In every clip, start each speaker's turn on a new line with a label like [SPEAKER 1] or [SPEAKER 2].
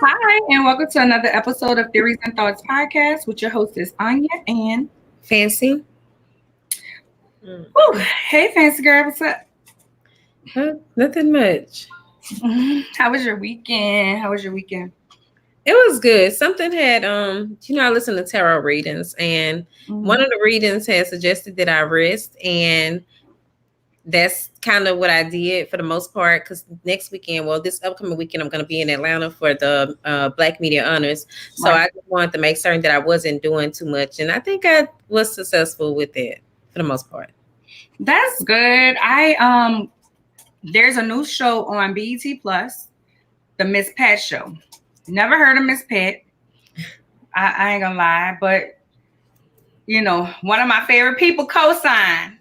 [SPEAKER 1] Hi, and welcome to another episode of Theories and Thoughts podcast with your hostess Anya and
[SPEAKER 2] Fancy?
[SPEAKER 1] Whew, hey, fancy girl, what's up?
[SPEAKER 2] Nothing much.
[SPEAKER 1] How was your weekend?
[SPEAKER 2] It was good. Something had I listen to tarot readings, and one of the readings had suggested that I rest, and that's kind of what I did for the most part. Because this upcoming weekend, I'm going to be in Atlanta for the Black Media Honors. So I just wanted to make certain that I wasn't doing too much, and I think I was successful with it for the most part.
[SPEAKER 1] That's good. There's a new show on BET Plus, the Miss Pat Show. Never heard of Miss Pat. I ain't gonna lie, but one of my favorite people co-signed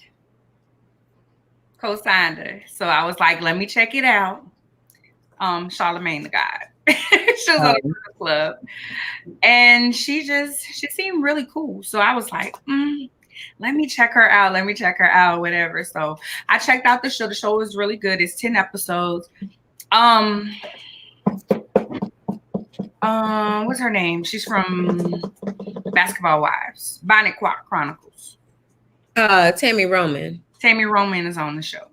[SPEAKER 1] her. So I was like, let me check it out. Charlamagne the God. She was on the club, and she seemed really cool. So I was like, let me check her out, whatever. So I checked out the show. The show was really good. It's 10 episodes. What's her name? She's from Basketball Wives, Bonnet Chronicles.
[SPEAKER 2] Tammy Roman.
[SPEAKER 1] Tammy Roman is on the show.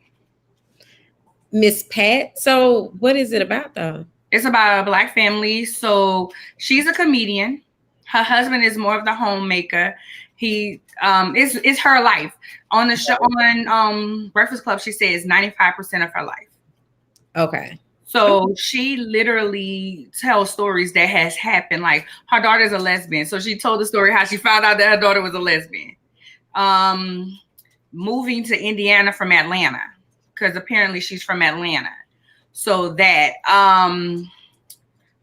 [SPEAKER 2] Miss Pat. So what is it about though?
[SPEAKER 1] It's about a Black family. So she's a comedian. Her husband is more of the homemaker. He it's her life. On the show on Breakfast Club, she says 95% of her life.
[SPEAKER 2] Okay.
[SPEAKER 1] So she literally tells stories that has happened. Like her daughter's a lesbian. So she told the story how she found out that her daughter was a lesbian. Moving to Indiana from Atlanta, because apparently she's from Atlanta. So that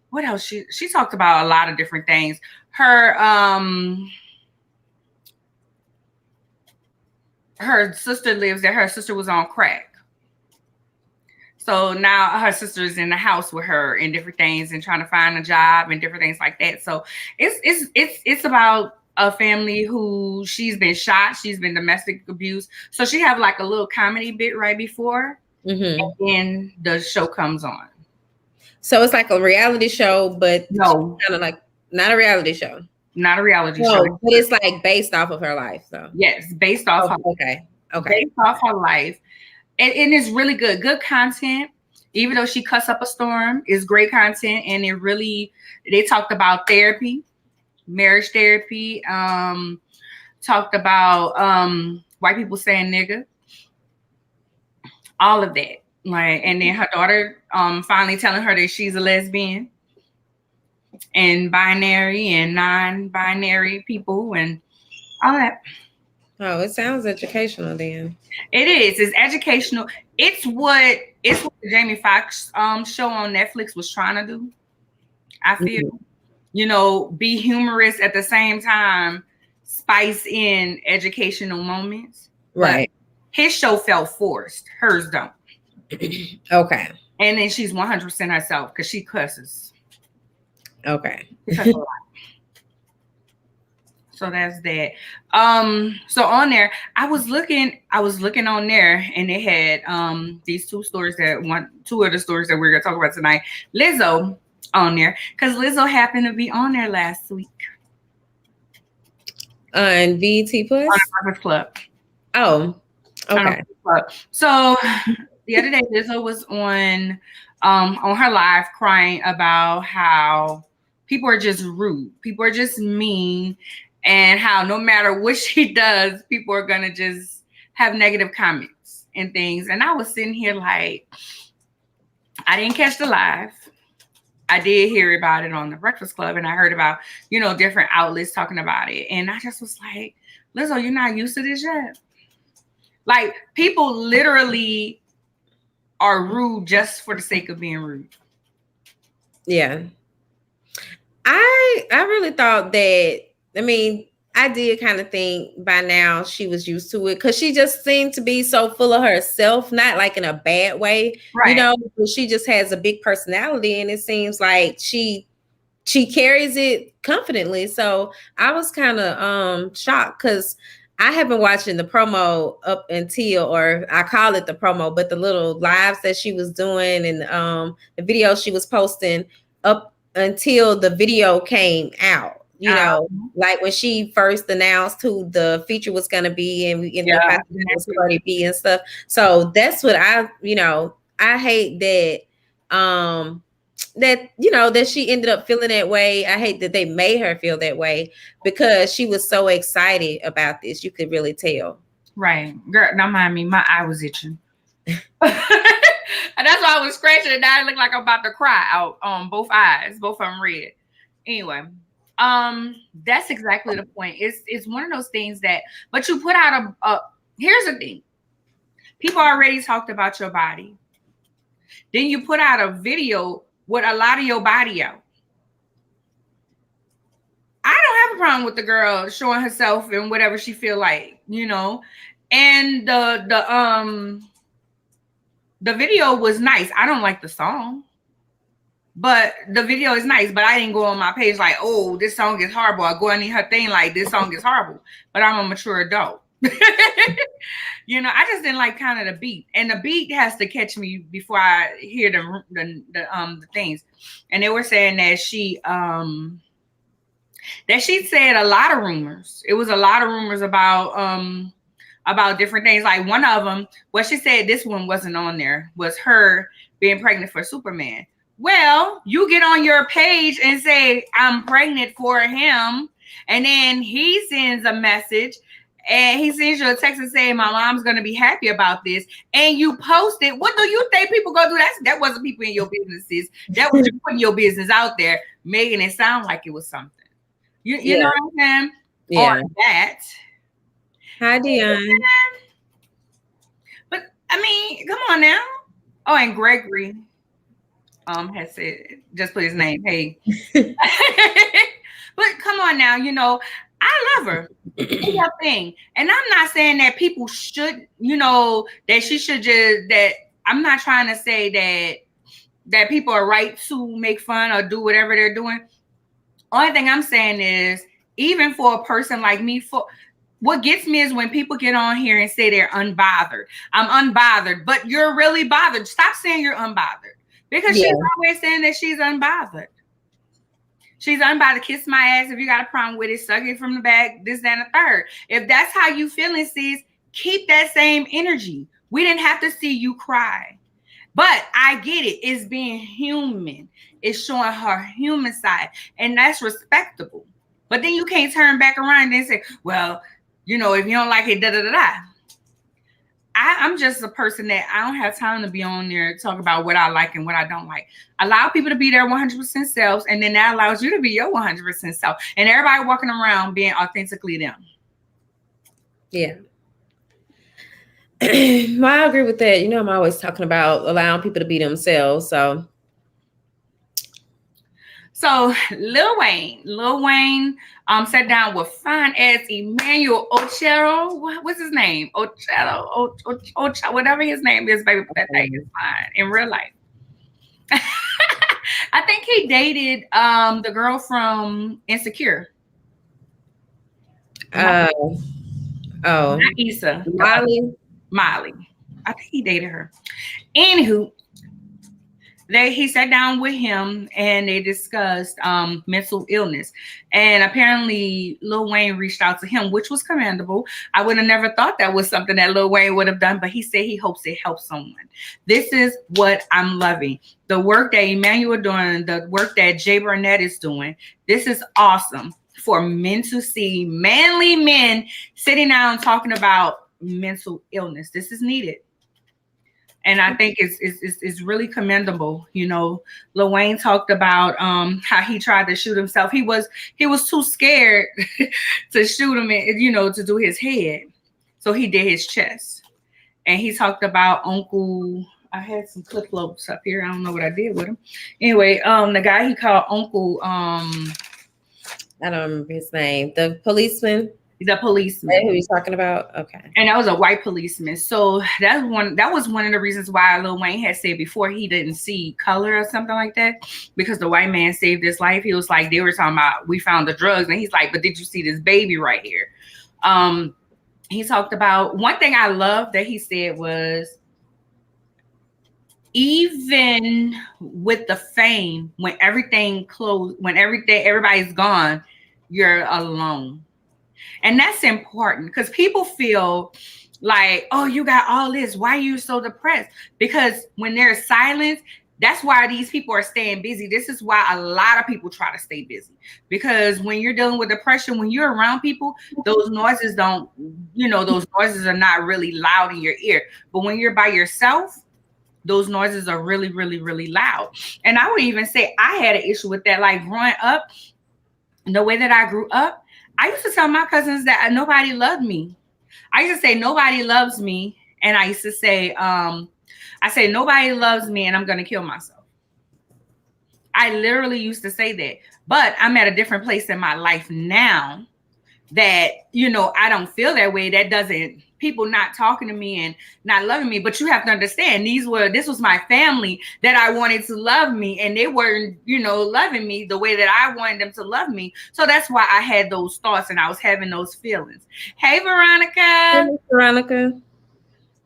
[SPEAKER 1] what else? She talked about a lot of different things. Her sister lives there. Her sister was on crack. So now her sister's in the house with her and different things and trying to find a job and different things like that. So it's about a family who she's been shot. She's been domestic abused. So she have like a little comedy bit right before and then the show comes on.
[SPEAKER 2] So it's like a reality show, but
[SPEAKER 1] no,
[SPEAKER 2] kind of like not a reality show.
[SPEAKER 1] Not a reality show.
[SPEAKER 2] But it's like based off of her life, though.
[SPEAKER 1] Yes, based off her
[SPEAKER 2] Okay.
[SPEAKER 1] Based off her life. And it's really good. Good content. Even though she cussed up a storm, it's great content. And they talked about therapy, marriage therapy, talked about white people saying nigga. All of that. And then her daughter finally telling her that she's a lesbian and binary and non-binary people and all that.
[SPEAKER 2] Oh, it sounds educational then.
[SPEAKER 1] It is. It's educational. It's what the Jamie Foxx show on Netflix was trying to do. I feel, be humorous at the same time, spice in educational moments.
[SPEAKER 2] Right.
[SPEAKER 1] But his show felt forced. Hers don't.
[SPEAKER 2] Okay.
[SPEAKER 1] And then she's 100% herself because she cusses.
[SPEAKER 2] Okay.
[SPEAKER 1] So that's that. So on there, I was looking on there, and it had these two of the stories that we're gonna talk about tonight. Lizzo on there, because Lizzo happened to be on there last week.
[SPEAKER 2] On BET Plus?
[SPEAKER 1] On Breakfast Club.
[SPEAKER 2] Oh, okay.
[SPEAKER 1] So the other day, Lizzo was on her live crying about how people are just rude, people are just mean, and how no matter what she does, people are gonna just have negative comments and things. And I was sitting here like, I didn't catch the live. I did hear about it on the Breakfast Club, and I heard about, different outlets talking about it. And I just was like, Lizzo, you're not used to this yet? Like, people literally are rude just for the sake of being rude.
[SPEAKER 2] Yeah. I really thought that, I did kind of think by now she was used to it because she just seemed to be so full of herself, not like in a bad way,
[SPEAKER 1] right?
[SPEAKER 2] But she just has a big personality, and it seems like she carries it confidently. So I was kind of shocked because I have been watching the promo up until, or I call it the promo, but the little lives that she was doing and the videos she was posting up until the video came out. You know, like when she first announced who the feature was going to be, and we ended up finding out it was Cardi B and stuff. So that's what I hate that that she ended up feeling that way. I hate that they made her feel that way because she was so excited about this. You could really tell.
[SPEAKER 1] Right. Girl, don't mind me. My eye was itching. And that's why I was scratching, and I looked like I'm about to cry out on both eyes, both of them red. Anyway, that's exactly the point. It's one of those things that, but you put out here's the thing. People already talked about your body. Then you put out a video with a lot of your body out. I don't have a problem with the girl showing herself and whatever she feel like, you know. And the video was nice. I don't like the song, but the video is nice. But I didn't go on my page like, oh, this song is horrible. I go on her thing like, this song is horrible. But I'm a mature adult. You know, I just didn't like kind of the beat, and the beat has to catch me before I hear the things. And they were saying that she said a lot of rumors. It was a lot of rumors about different things. Like one of them, what she said, this one wasn't on there, was her being pregnant for Superman. Well, you get on your page and say, I'm pregnant for him. And then he sends a message and he sends you a text and say, my mom's going to be happy about this. And you post it. What do you think people going to do? That wasn't people in your businesses. That was you putting your business out there, making it sound like it was something. You know what I'm saying?
[SPEAKER 2] Yeah.
[SPEAKER 1] Or that.
[SPEAKER 2] Hi, Dion.
[SPEAKER 1] But I mean, come on now. Oh, and Gregory has said, just put his name. Hey. But come on now, you know, I love her. Do your thing. And I'm not saying that people should, you know, that she should just, that I'm not trying to say that people are right to make fun or do whatever they're doing. Only thing I'm saying is, even for a person like me, what gets me is when people get on here and say they're unbothered. I'm unbothered, but you're really bothered. Stop saying you're unbothered, because she's always saying that she's unbothered. She's unbothered. Kiss my ass if you got a problem with it. Suck it from the back. This, that, and the third. If that's how you feeling, sis, keep that same energy. We didn't have to see you cry. But I get it. It's being human. It's showing her human side. And that's respectable. But then you can't turn back around and say, well, you know, if you don't like it, da-da-da-da. I'm just a person that I don't have time to be on there talk about what I like and what I don't like. Allow people to be their 100% selves, and then that allows you to be your 100% self. And everybody walking around being authentically them. Yeah.
[SPEAKER 2] Well, I agree with that. You know, I'm always talking about allowing people to be themselves. So
[SPEAKER 1] Lil Wayne sat down with fine ass Emmanuel Ochero. What's his name? Ochero, whatever his name is, baby. That thing is fine in real life. I think he dated the girl from Insecure. Not Issa. Molly. I think he dated her. Anywho, he sat down with him and they discussed mental illness. And apparently Lil Wayne reached out to him, which was commendable. I would have never thought that was something that Lil Wayne would have done, but he said he hopes it helps someone. This is what I'm loving. The work that Emmanuel doing, the work that Jay Burnett is doing. This is awesome for men to see, manly men sitting down talking about mental illness. This is needed. And I think it's really commendable. You know, Lil Wayne talked about how he tried to shoot himself. He was too scared to shoot him, to do his head. So he did his chest. And he talked about Uncle. I had some clip lopes up here. I don't know what I did with him. Anyway, the guy he called Uncle. I
[SPEAKER 2] don't remember his name. The policeman.
[SPEAKER 1] The policeman.
[SPEAKER 2] Who he's talking about? Okay.
[SPEAKER 1] And that was a white policeman. So that was one of the reasons why Lil Wayne had said before he didn't see color or something like that, because the white man saved his life. He was like, they were talking about, we found the drugs, and he's like, but did you see this baby right here? He talked about, one thing I love that he said was, even with the fame, when everything closed, when everybody's gone, you're alone. And that's important because people feel like, oh, you got all this. Why are you so depressed? Because when there's silence, that's why these people are staying busy. This is why a lot of people try to stay busy. Because when you're dealing with depression, when you're around people, those noises don't, those noises are not really loud in your ear. But when you're by yourself, those noises are really, really, really loud. And I would even say I had an issue with that. Like growing up, the way that I grew up, I used to tell my cousins that nobody loved me. I used to say nobody loves me, and I used to say, I say nobody loves me, and I'm gonna kill myself. I literally used to say that, but I'm at a different place in my life now that I don't feel that way. That doesn't people not talking to me and not loving me. But you have to understand, this was my family that I wanted to love me, and they weren't loving me the way that I wanted them to love me. So that's why I had those thoughts and I was having those feelings. Hey, Veronica.
[SPEAKER 2] Hey, Veronica.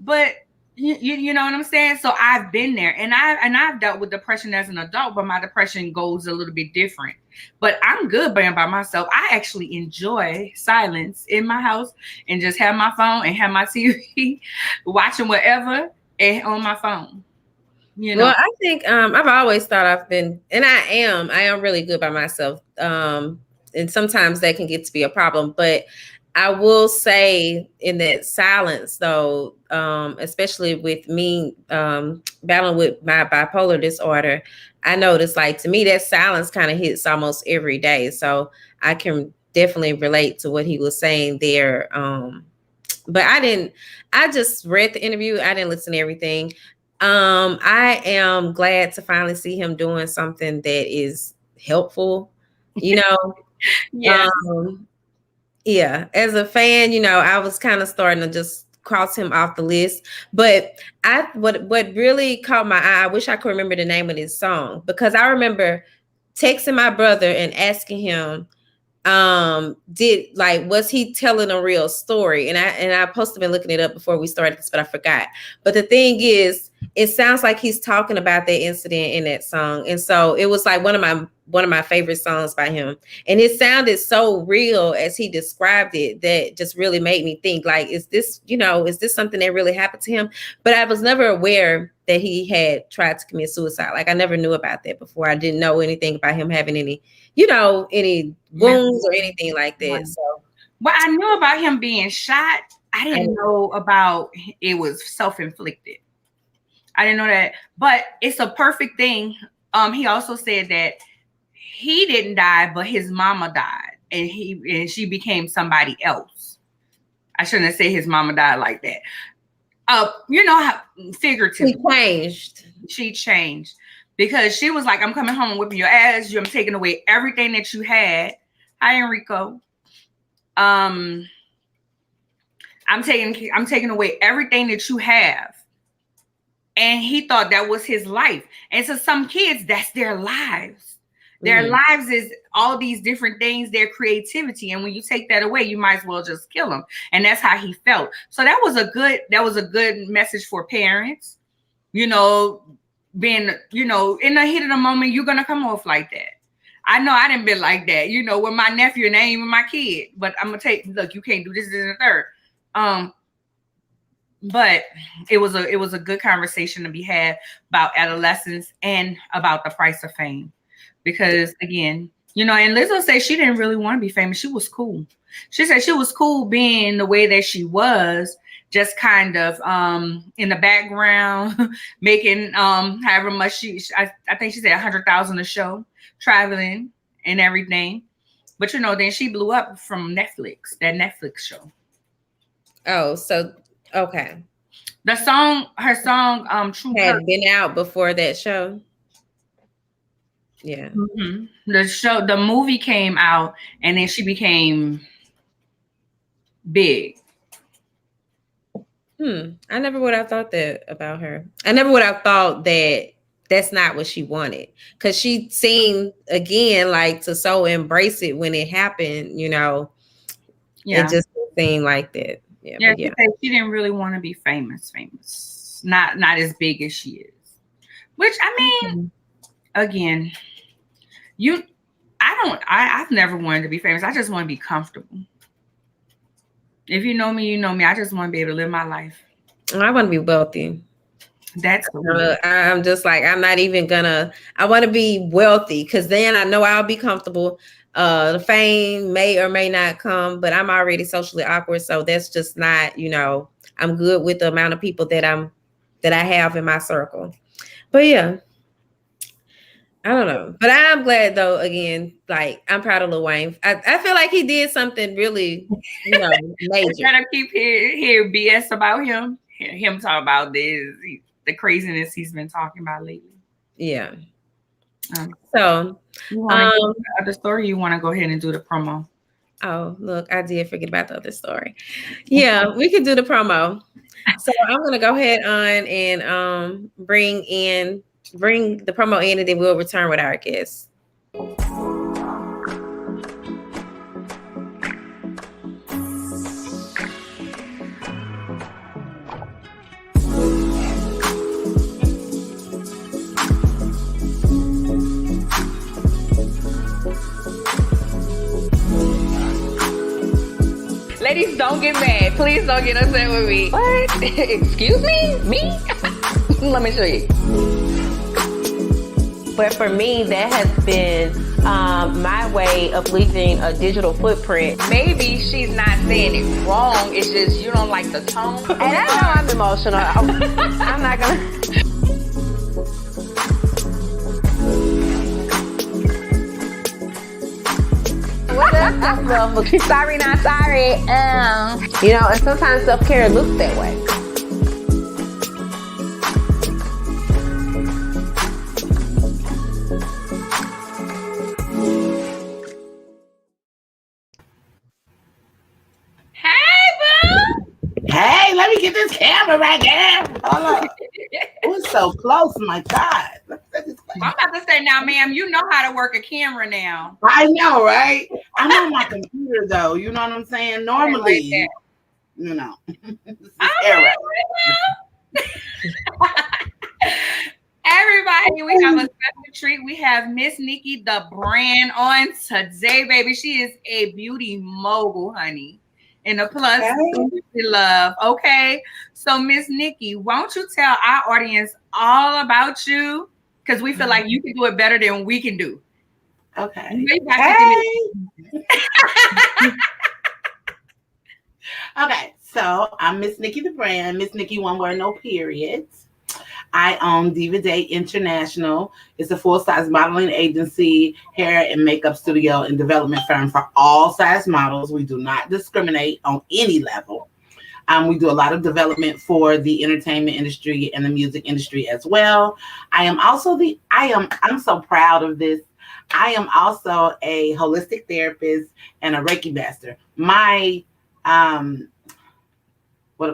[SPEAKER 1] But you know what I'm saying? So I've been there, and I've dealt with depression as an adult, but my depression goes a little bit different. But I'm good being by myself. I actually enjoy silence in my house and just have my phone and have my TV, watching whatever and on my phone.
[SPEAKER 2] Well, I think I've always thought I've been, and I am really good by myself. And sometimes that can get to be a problem, but I will say in that silence though, especially with me battling with my bipolar disorder, I noticed like to me that silence kind of hits almost every day. So I can definitely relate to what he was saying there. But I just read the interview. I didn't listen to everything. I am glad to finally see him doing something that is helpful,
[SPEAKER 1] Yes.
[SPEAKER 2] Yeah, as a fan, I was kind of starting to just cross him off the list. But what really caught my eye, I wish I could remember the name of this song, because I remember texting my brother and asking him, was he telling a real story? And I supposed to been looking it up before we started this, but I forgot. But the thing is, it sounds like he's talking about that incident in that song. And so it was like one of my favorite songs by him. And it sounded so real as he described it that just really made me think, like, is this something that really happened to him? But I was never aware that he had tried to commit suicide. Like I never knew about that before. I didn't know anything about him having any wounds or anything like that. So,
[SPEAKER 1] well, I knew about him being shot. I didn't know about it was self-inflicted. I didn't know that, but it's a perfect thing. He also said that he didn't die, but his mama died, and she became somebody else. I shouldn't have said his mama died like that. How figuratively she changed because she was like, "I'm coming home and whipping your ass. I'm taking away everything that you had." Hi, Enrico. I'm taking away everything that you have. And he thought that was his life. And so some kids, that's their lives. Their lives is all these different things, their creativity. And when you take that away, you might as well just kill them. And that's how he felt. So that was a good message for parents. Being, in the heat of the moment, you're gonna come off like that. I know I didn't be like that, with my nephew, and ain't even my kid. But I'm gonna look, you can't do this and the third. But it was a good conversation to be had about adolescence and about the price of fame. Because again, and Lizzo said she didn't really want to be famous. She was cool. She said she was cool being the way that she was, just kind of in the background, making however much I think she said 100,000 a show, traveling and everything. But then she blew up from Netflix, that Netflix show.
[SPEAKER 2] Oh, so okay.
[SPEAKER 1] Her song, True
[SPEAKER 2] had been out before that show. Yeah.
[SPEAKER 1] Mm-hmm. The movie came out, and then she became big.
[SPEAKER 2] I never would have thought that about her. I never would have thought that that's not what she wanted, because she seemed again like to so embrace it when it happened. Yeah. It just seemed like that. Yeah.
[SPEAKER 1] She said she didn't really want to be famous. Not as big as she is. Which I mean, again, I've never wanted to be famous. I just want to be comfortable. If you know me, you know me. I just want to be able to live my life.
[SPEAKER 2] I want to be wealthy.
[SPEAKER 1] That's
[SPEAKER 2] I'm just like, I'm not even gonna, I want to be wealthy because then I know I'll be comfortable. The fame may or may not come, but I'm already socially awkward. So that's just not, I'm good with the amount of people that I have in my circle. But yeah, I don't know. But I'm glad though, again, like I'm proud of Lil Wayne. I feel like he did something really, major.
[SPEAKER 1] Gotta keep hear BS about him. Him talk about the craziness he's been talking about lately.
[SPEAKER 2] Yeah. So
[SPEAKER 1] you want to do the other story? You want to go ahead and do the promo?
[SPEAKER 2] Oh, look, I did forget about the other story. Yeah, we could do the promo. So I'm gonna go ahead on and bring the promo in, and then we'll return with our guests.
[SPEAKER 3] Ladies, don't get mad. Please don't get upset with me. What? Excuse me? Me? Let me show you. But for me, that has been my way of leaving a digital footprint.
[SPEAKER 1] Maybe she's not saying it wrong. It's just you don't like the tone.
[SPEAKER 3] And I know I'm emotional. I'm not gonna. Sorry, not sorry. And sometimes self-care looks that way.
[SPEAKER 4] Hey, let me get this camera right there. Hold up. We're so close, my God.
[SPEAKER 1] I'm about to say now, ma'am, you know how to work a camera now.
[SPEAKER 4] I know, right? I'm on my computer, though. You know what I'm saying? Normally,
[SPEAKER 1] Right Everybody, we have a special treat. We have MsNickee, the brand, on today, baby. She is a beauty mogul, honey. And a plus love. Okay. So MsNickee, won't you tell our audience all about you? Because we feel like you can do it better than we can do.
[SPEAKER 4] Okay. Okay, so I'm MsNickee the brand. MsNickee, one word, no periods. I own Diva Day International. It's a full-size modeling agency, hair and makeup studio, and development firm for all size models. We do not discriminate on any level. We do a lot of development for the entertainment industry and the music industry as well. I'm so proud of this. I am also a holistic therapist and a Reiki master. My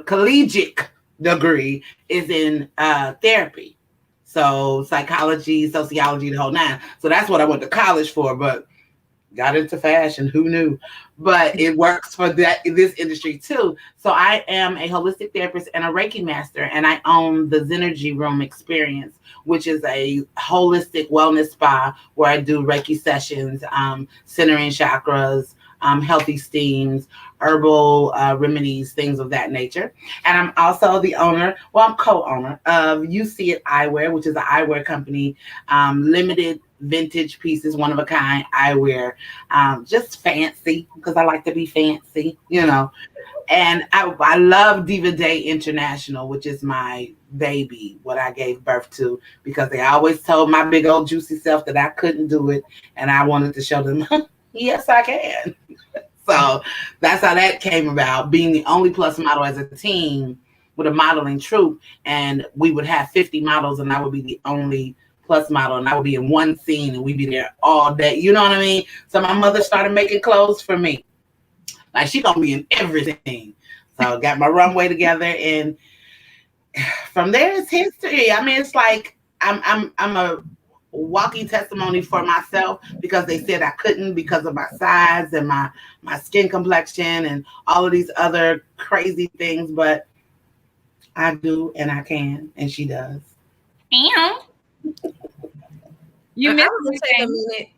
[SPEAKER 4] collegiate degree is in therapy. So psychology, sociology, the whole nine. So that's what I went to college for, but got into fashion. Who knew? But it works for this industry too. So I am a holistic therapist and a Reiki master, and I own the Zenergy Room Experience, which is a holistic wellness spa where I do Reiki sessions, centering chakras, healthy steams, herbal remedies, things of that nature. And I'm also I'm co-owner of You See It Eyewear, which is an eyewear company, limited vintage pieces, one of a kind eyewear, just fancy because I like to be fancy, And I love Diva Day International, which is my baby, what I gave birth to, because they always told my big old juicy self that I couldn't do it, and I wanted to show them, yes, I can. So that's how that came about, being the only plus model as a team with a modeling troupe, and we would have 50 models, and I would be the only plus model, and I would be in one scene, and we'd be there all day. You know what I mean? So my mother started making clothes for me. Like, she gonna be in everything. So got my runway together, and from there it's history. I mean, it's like I'm a walking testimony for myself, because they said I couldn't because of my size and my skin complexion and all of these other crazy things, but I do, and I can, and she does.
[SPEAKER 1] And You
[SPEAKER 2] I
[SPEAKER 1] missed
[SPEAKER 2] want to take a minute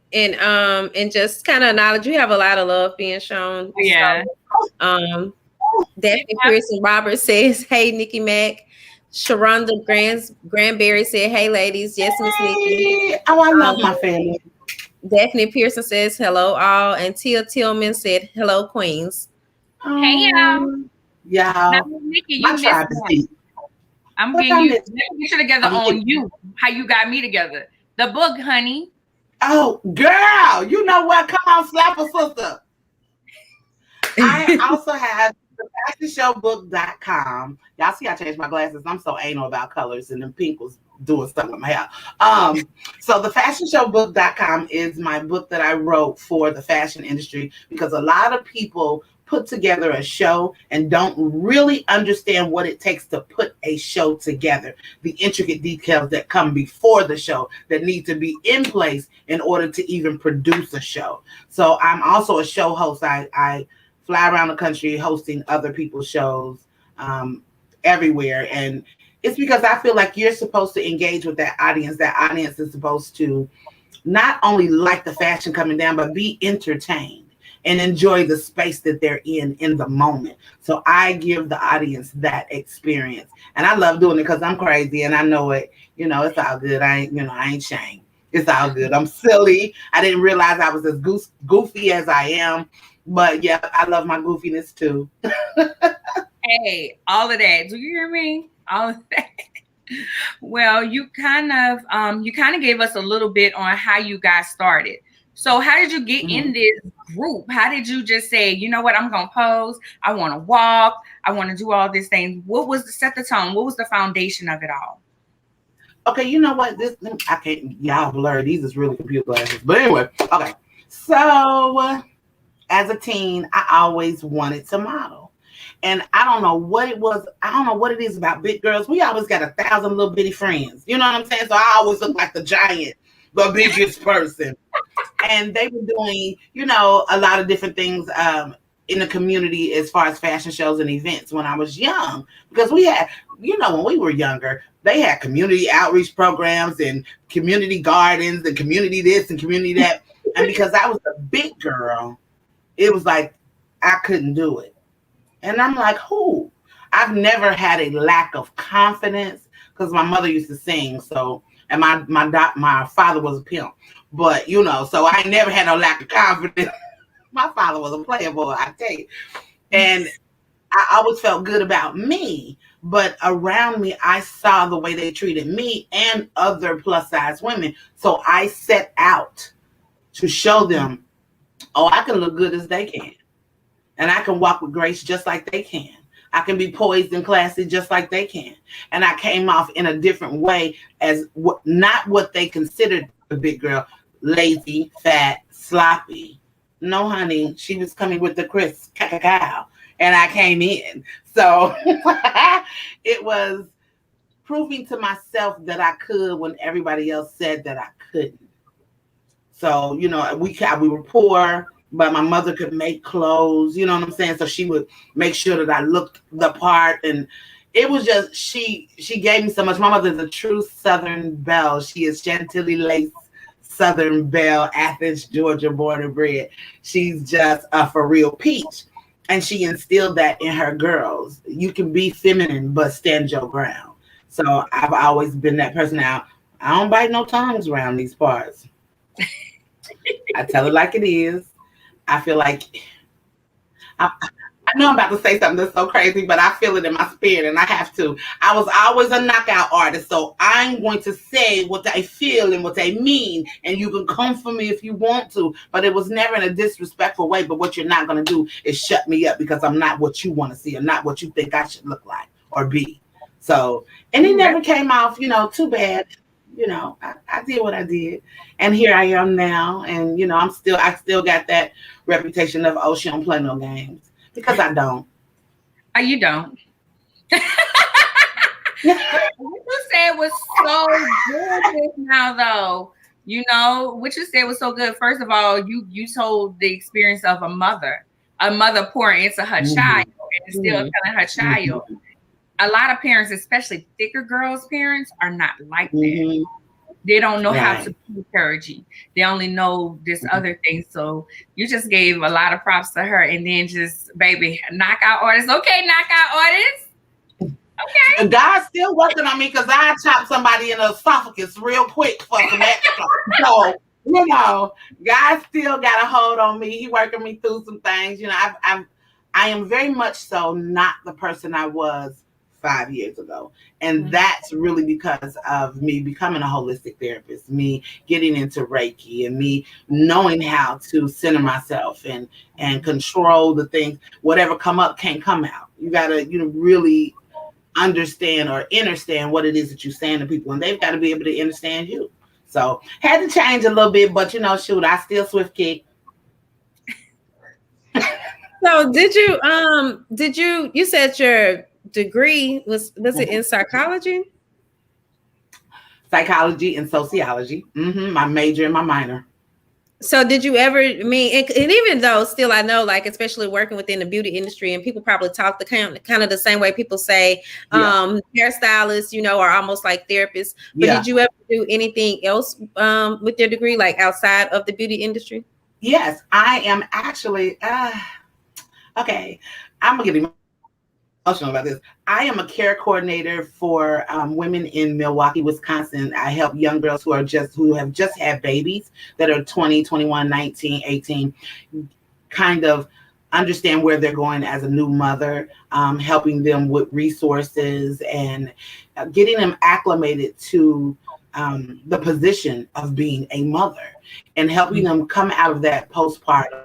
[SPEAKER 2] and just kind of acknowledge you have a lot of love being shown.
[SPEAKER 1] Yeah.
[SPEAKER 2] So, Daphne Pearson Roberts says, "Hey, Nikki Mac." Sharonda Granberry said, "Hey, ladies, yes, Miss Nikki."
[SPEAKER 4] Oh, I love my family.
[SPEAKER 2] Daphne Pearson says, "Hello, all," and Tia Tillman said, "Hello, Queens."
[SPEAKER 1] Hey, y'all. Now,
[SPEAKER 4] Y'all.
[SPEAKER 1] Nikki,
[SPEAKER 4] My
[SPEAKER 1] you missed
[SPEAKER 4] tribe is
[SPEAKER 1] one.
[SPEAKER 4] deep.
[SPEAKER 1] I'm
[SPEAKER 4] What
[SPEAKER 1] getting
[SPEAKER 4] I
[SPEAKER 1] you.
[SPEAKER 4] missed?
[SPEAKER 1] Let me get you together on you. How you got me together? The book, honey.
[SPEAKER 4] Oh, girl. You know what? Come on, slap a sister. I also have the fashionshowbook.com. Y'all see I changed my glasses. I'm so anal about colors, and then pink was doing stuff with my hair. So the fashionshowbook.com is my book that I wrote for the fashion industry, because a lot of people put together a show and don't really understand what it takes to put a show together, the intricate details that come before the show that need to be in place in order to even produce a show. So I'm also a show host. I fly around the country hosting other people's shows everywhere. And it's because I feel like you're supposed to engage with that audience. That audience is supposed to not only like the fashion coming down, but be entertained and enjoy the space that they're in the moment. So I give the audience that experience. And I love doing it because I'm crazy and I know it. You know, it's all good. I ain't shamed. It's all good. I'm silly. I didn't realize I was as goofy as I am. But yeah, I love my goofiness too.
[SPEAKER 1] Hey, all of that. Do you hear me? All of that. Well, you kind of gave us a little bit on how you got started. So how did you get in this group? How did you just say, you know what, I'm gonna pose, I want to walk, I want to do all these things? What was set the tone? What was the foundation of it all?
[SPEAKER 4] Okay, you know what? I can't, y'all blur. These is really computer glasses. But anyway, okay. So as a teen, I always wanted to model. And I don't know what it was. I don't know what it is about big girls. We always got 1,000 little bitty friends. You know what I'm saying? So I always look like the giant, the biggest person. And they were doing, a lot of different things in the community as far as fashion shows and events when I was young. Because we had, when we were younger, they had community outreach programs and community gardens and community this and community that. And because I was a big girl, it was like I couldn't do it. And I'm like, who? I've never had a lack of confidence because my mother used to sing. So, and my father was a pimp. But, so I never had no lack of confidence. My father was a playboy, I tell you. And I always felt good about me. But around me, I saw the way they treated me and other plus size women. So I set out to show them, oh, I can look good as they can. And I can walk with grace just like they can. I can be poised and classy just like they can. And I came off in a different way as not what they considered a big girl, lazy, fat, sloppy. No, honey, she was coming with the crisp cacao. And I came in. So it was proving to myself that I could when everybody else said that I couldn't. So, we were poor, but my mother could make clothes, you know what I'm saying? So she would make sure that I looked the part. And it was just, she gave me so much. My mother's a true Southern belle. She is Chantilly lace Southern belle, Athens, Georgia, born and bred. She's just a for real peach. And she instilled that in her girls. You can be feminine, but stand your ground. So I've always been that person. Now, I don't bite no tongues around these parts. I tell it like it is. I feel like I know I'm about to say something that's so crazy, but I feel it in my spirit and I have to. I was always a knockout artist, so I'm going to say what I feel and what I mean, and you can come for me if you want to, but it was never in a disrespectful way. But what you're not going to do is shut me up because I'm not what you want to see or not what you think I should look like or be. So, and it never came off, too bad. I did what I did, and here I am now. And I still got that reputation of, oh, she don't play no games, because I don't.
[SPEAKER 1] Oh, you don't. What you said was so good now, though. What you said was so good. First of all, you told the experience of a mother pouring into her child and still telling her child. A lot of parents, especially thicker girls' parents, are not like that. They don't know how
[SPEAKER 4] Right.
[SPEAKER 1] to be encouraging. They only know this other thing. So you just gave a lot of props to her, and then just baby knockout artists. Okay, knockout artists. Okay.
[SPEAKER 4] God's still working on me because I chopped somebody in the esophagus real quick for some extra. So, you know, God still got a hold on me. He working me through some things. You know, I am very much so not the person I was 5 years ago. And that's really because of me becoming a holistic therapist, me getting into Reiki, and me knowing how to center myself and control the things. Whatever come up can't come out. You gotta, really understand or understand what it is that you're saying to people, and they've got to be able to understand you. So had to change a little bit, but shoot, I still swift kick.
[SPEAKER 2] So you said your degree was it in psychology?
[SPEAKER 4] Psychology and sociology. My major and my minor.
[SPEAKER 2] So did you ever, and even though still I know, like, especially working within the beauty industry, and people probably talk the kind of the same way people say hairstylists, are almost like therapists. But did you ever do anything else with your degree, like outside of the beauty industry?
[SPEAKER 4] Yes, I am actually, okay, I'm going to get emotional about this. I am a care coordinator for women in Milwaukee, Wisconsin. I help young girls who have just had babies that are 20, 21, 19, 18, kind of understand where they're going as a new mother, helping them with resources and getting them acclimated to the position of being a mother, and helping them come out of that postpartum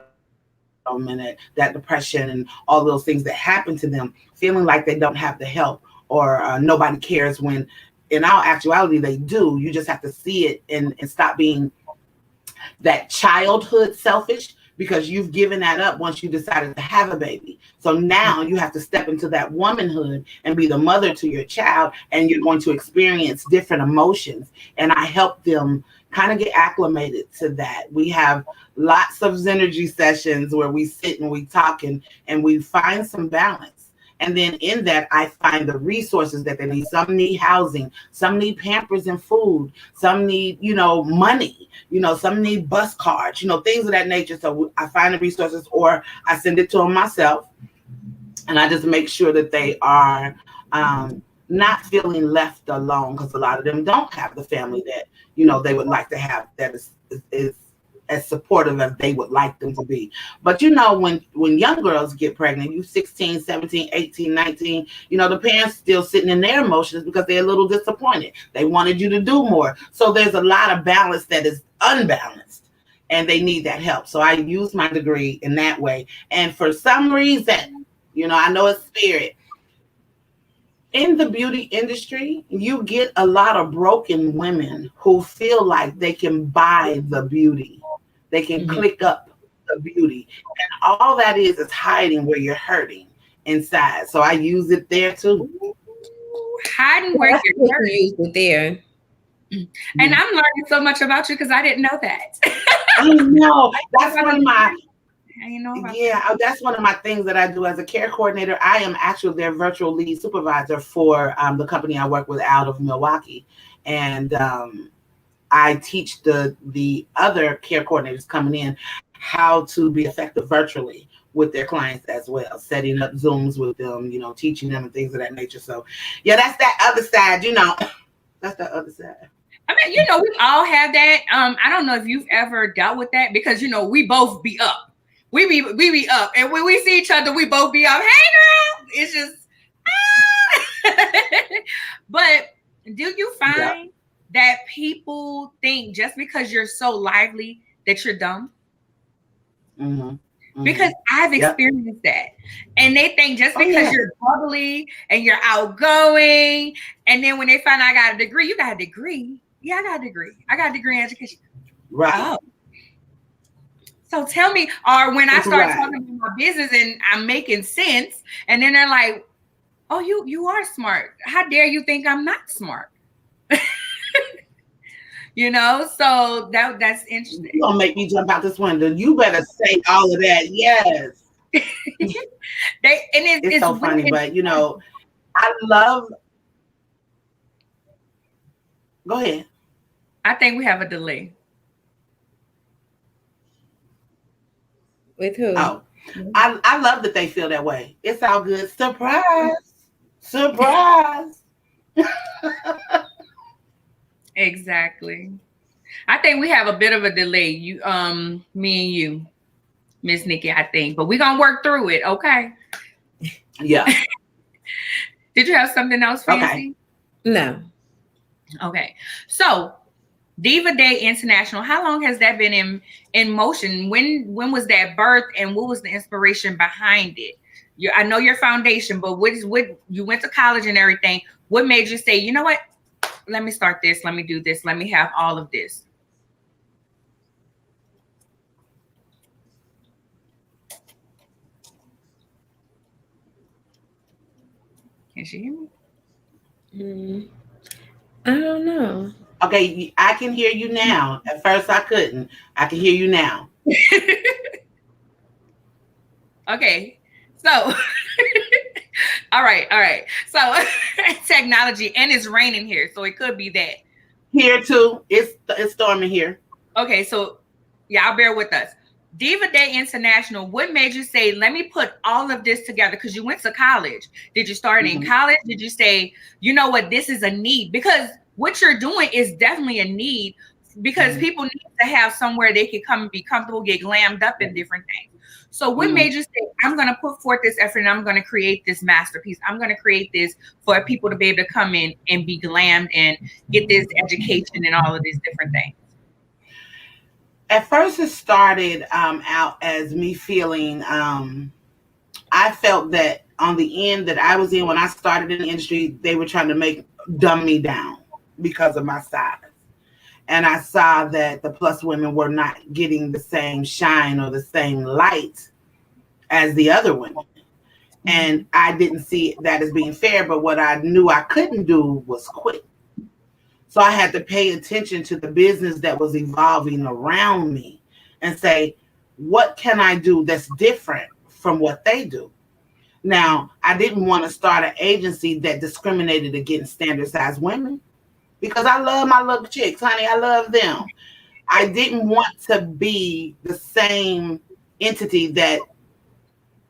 [SPEAKER 4] and that depression and all those things that happen to them, feeling like they don't have the help or nobody cares, when in our actuality they do. You just have to see it and stop being that childhood selfish, because you've given that up once you decided to have a baby. So now you have to step into that womanhood and be the mother to your child, and you're going to experience different emotions. And I help them kind of get acclimated to that. We have lots of Zenergy sessions where we sit and we talk and we find some balance. And then in that, I find the resources that they need. Some need housing, some need Pampers and food, some need, money, some need bus cards, things of that nature. So I find the resources, or I send it to them myself. And I just make sure that they are not feeling left alone, because a lot of them don't have the family that, they would like to have, that is as supportive as they would like them to be. But when young girls get pregnant, you 16, 17, 18, 19, the parents still sitting in their emotions because they're a little disappointed. They wanted you to do more. So there's a lot of balance that is unbalanced, and they need that help. So I use my degree in that way. And for some reason, I know it's spirit. In the beauty industry, you get a lot of broken women who feel like they can buy the beauty. They can click up the beauty. And all that is hiding where you're hurting inside. So I use it there too.
[SPEAKER 1] Hiding where you're hurting.
[SPEAKER 2] Use it there.
[SPEAKER 1] And I'm learning so much about you because I didn't know that.
[SPEAKER 4] I know. That's one of my...
[SPEAKER 1] that's
[SPEAKER 4] one of my things that I do as a care coordinator. I am actually their virtual lead supervisor for the company I work with out of Milwaukee. And I teach the other care coordinators coming in how to be effective virtually with their clients as well, setting up Zooms with them, teaching them and things of that nature. So yeah, that's that other side, that's the other side.
[SPEAKER 1] I mean, we all have that. I don't know if you've ever dealt with that, because, we both be up. We be up. And when we see each other, we both be up. Hey girl, it's just, But do you find that people think just because you're so lively that you're dumb? Because I've experienced that. And they think just because you're bubbly and you're outgoing, and then when they find I got a degree, you got a degree. Yeah, I got a degree. I got a degree in education.
[SPEAKER 4] Right.
[SPEAKER 1] Oh. So tell me, or when I start talking about my business and I'm making sense, and then they're like, oh, you are smart. How dare you think I'm not smart? So that's interesting.
[SPEAKER 4] You're gonna make me jump out this window. You better say all of that. Yes. It's so funny, but I love. Go ahead.
[SPEAKER 1] I think we have a delay.
[SPEAKER 2] With who?
[SPEAKER 4] Oh, I love that they feel that way. It's all good. Surprise. Surprise.
[SPEAKER 1] Exactly. I think we have a bit of a delay. You, me and you, MsNickee, I think, but we're gonna work through it. Okay.
[SPEAKER 4] Yeah.
[SPEAKER 1] Did you have something else, Fancy?
[SPEAKER 2] No.
[SPEAKER 1] Okay. So, Diva Day International. How long has that been in motion? When was that birth, and what was the inspiration behind it? I know your foundation, but what you went to college and everything? What made you say, you know what? Let me start this. Let me do this. Let me have all of this. Can she hear me?
[SPEAKER 2] I don't know.
[SPEAKER 4] Okay, I can hear you now. At first I couldn't. I can hear you now.
[SPEAKER 1] Okay. So all right. So technology, and it's raining here, so it could be that.
[SPEAKER 4] Here too. It's storming here.
[SPEAKER 1] Okay, so y'all bear with us. Diva Day International, what made you say, let me put all of this together? Because you went to college. Did you start in college? Did you say, you know what, this is a need? Because what you're doing is definitely a need, because people need to have somewhere they can come and be comfortable, get glammed up in different things. So what made you say, I'm going to put forth this effort and I'm going to create this masterpiece? I'm going to create this for people to be able to come in and be glammed and get this education and all of these different things.
[SPEAKER 4] At first, it started out as me feeling, I felt that on the end that I was in when I started in the industry, they were trying to dumb me down because of my size. And I saw that the plus women were not getting the same shine or the same light as the other women. And I didn't see that as being fair, but what I knew I couldn't do was quit. So I had to pay attention to the business that was evolving around me and say, what can I do that's different from what they do? Now, I didn't want to start an agency that discriminated against standard size women, because I love my little chicks, honey. I love them. I didn't want to be the same entity that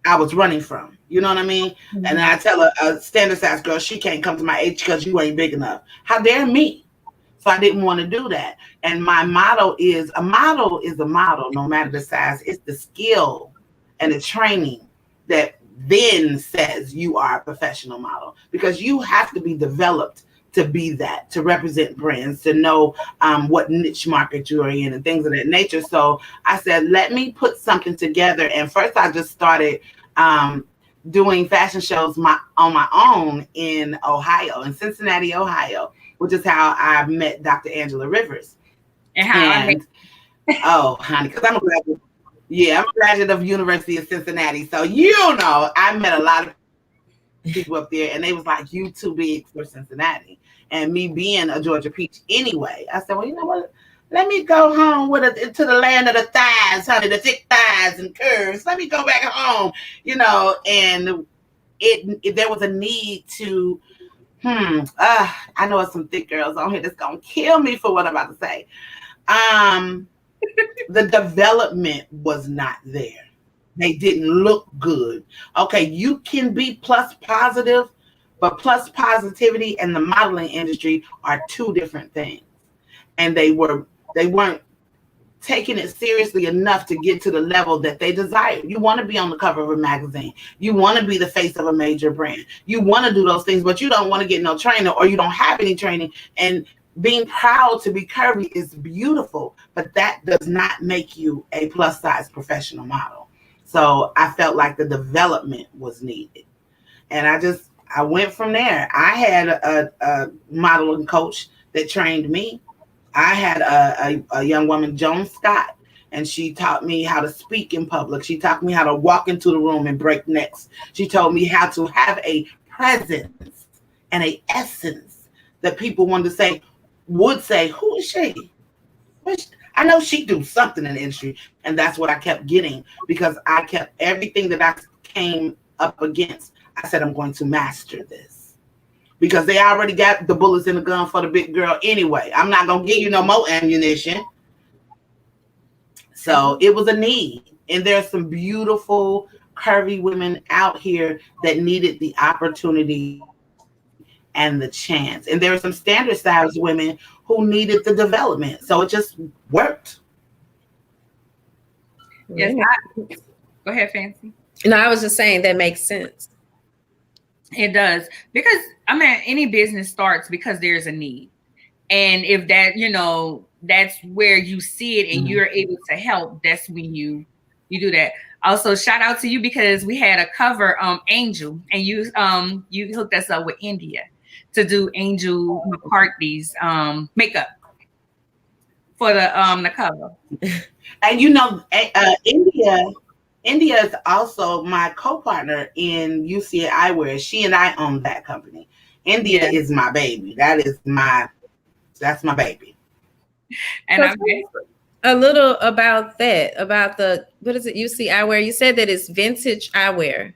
[SPEAKER 4] I was running from. You know what I mean? And then I tell a standard size girl, she can't come to my age because you ain't big enough. How dare me? So I didn't want to do that. And my motto is, a model is a model, no matter the size. It's the skill and the training that then says you are a professional model, because you have to be developed to be that, to represent brands, to know what niche market you are in and things of that nature. So I said, let me put something together. And first I just started doing fashion shows on my own in Ohio, in Cincinnati, Ohio, which is how I met Dr. Angela Rivers.
[SPEAKER 1] And
[SPEAKER 4] oh, honey, because I'm a graduate. Yeah, I'm a graduate of University of Cincinnati. So, you know, I met a lot of people up there, and they was like, you too big for Cincinnati. And me being a Georgia peach anyway, I said, well, you know what? Let me go home to the land of the thighs, honey, the thick thighs and curves. Let me go back home, you know. And there was a need to, I know it's some thick girls on here that's gonna kill me for what I'm about to say. The development was not there. They didn't look good. Okay, you can be plus positive, but plus positivity and the modeling industry are two different things. And they weren't taking it seriously enough to get to the level that they desire. You want to be on the cover of a magazine. You want to be the face of a major brand. You want to do those things, but you don't want to get no trainer, or you don't have any training. And being proud to be curvy is beautiful, but that does not make you a plus size professional model. So I felt like the development was needed. And I went from there. I had a modeling coach that trained me. I had a young woman, Joan Scott, and she taught me how to speak in public. She taught me how to walk into the room and break necks. She told me how to have a presence and a essence that people would say, who is she? I know she do something in the industry. And that's what I kept getting, because I kept everything that I came up against. I said, I'm going to master this. because they already got the bullets in the gun for the big girl anyway. I'm not gonna give you no more ammunition. So it was a need, and there's some beautiful curvy women out here that needed the opportunity and the chance, and there were some standard size women who needed the development. So it just worked.
[SPEAKER 1] Yes. Go ahead, Fancy.
[SPEAKER 2] No, I was just saying that makes sense.
[SPEAKER 1] It does, because I mean, any business starts because there's a need, and if that, that's where you see it and you're able to help, that's when you do that. Also, shout out to you, because we had a cover, Angel, and you hooked us up with India to do Angel McCarthy's makeup for the cover.
[SPEAKER 4] And India is also my co-partner in UCA Eyewear. She and I own that company. India is my baby. That's my baby.
[SPEAKER 1] And
[SPEAKER 2] so a little about that, about what is it, UCA Eyewear? You said that it's vintage eyewear,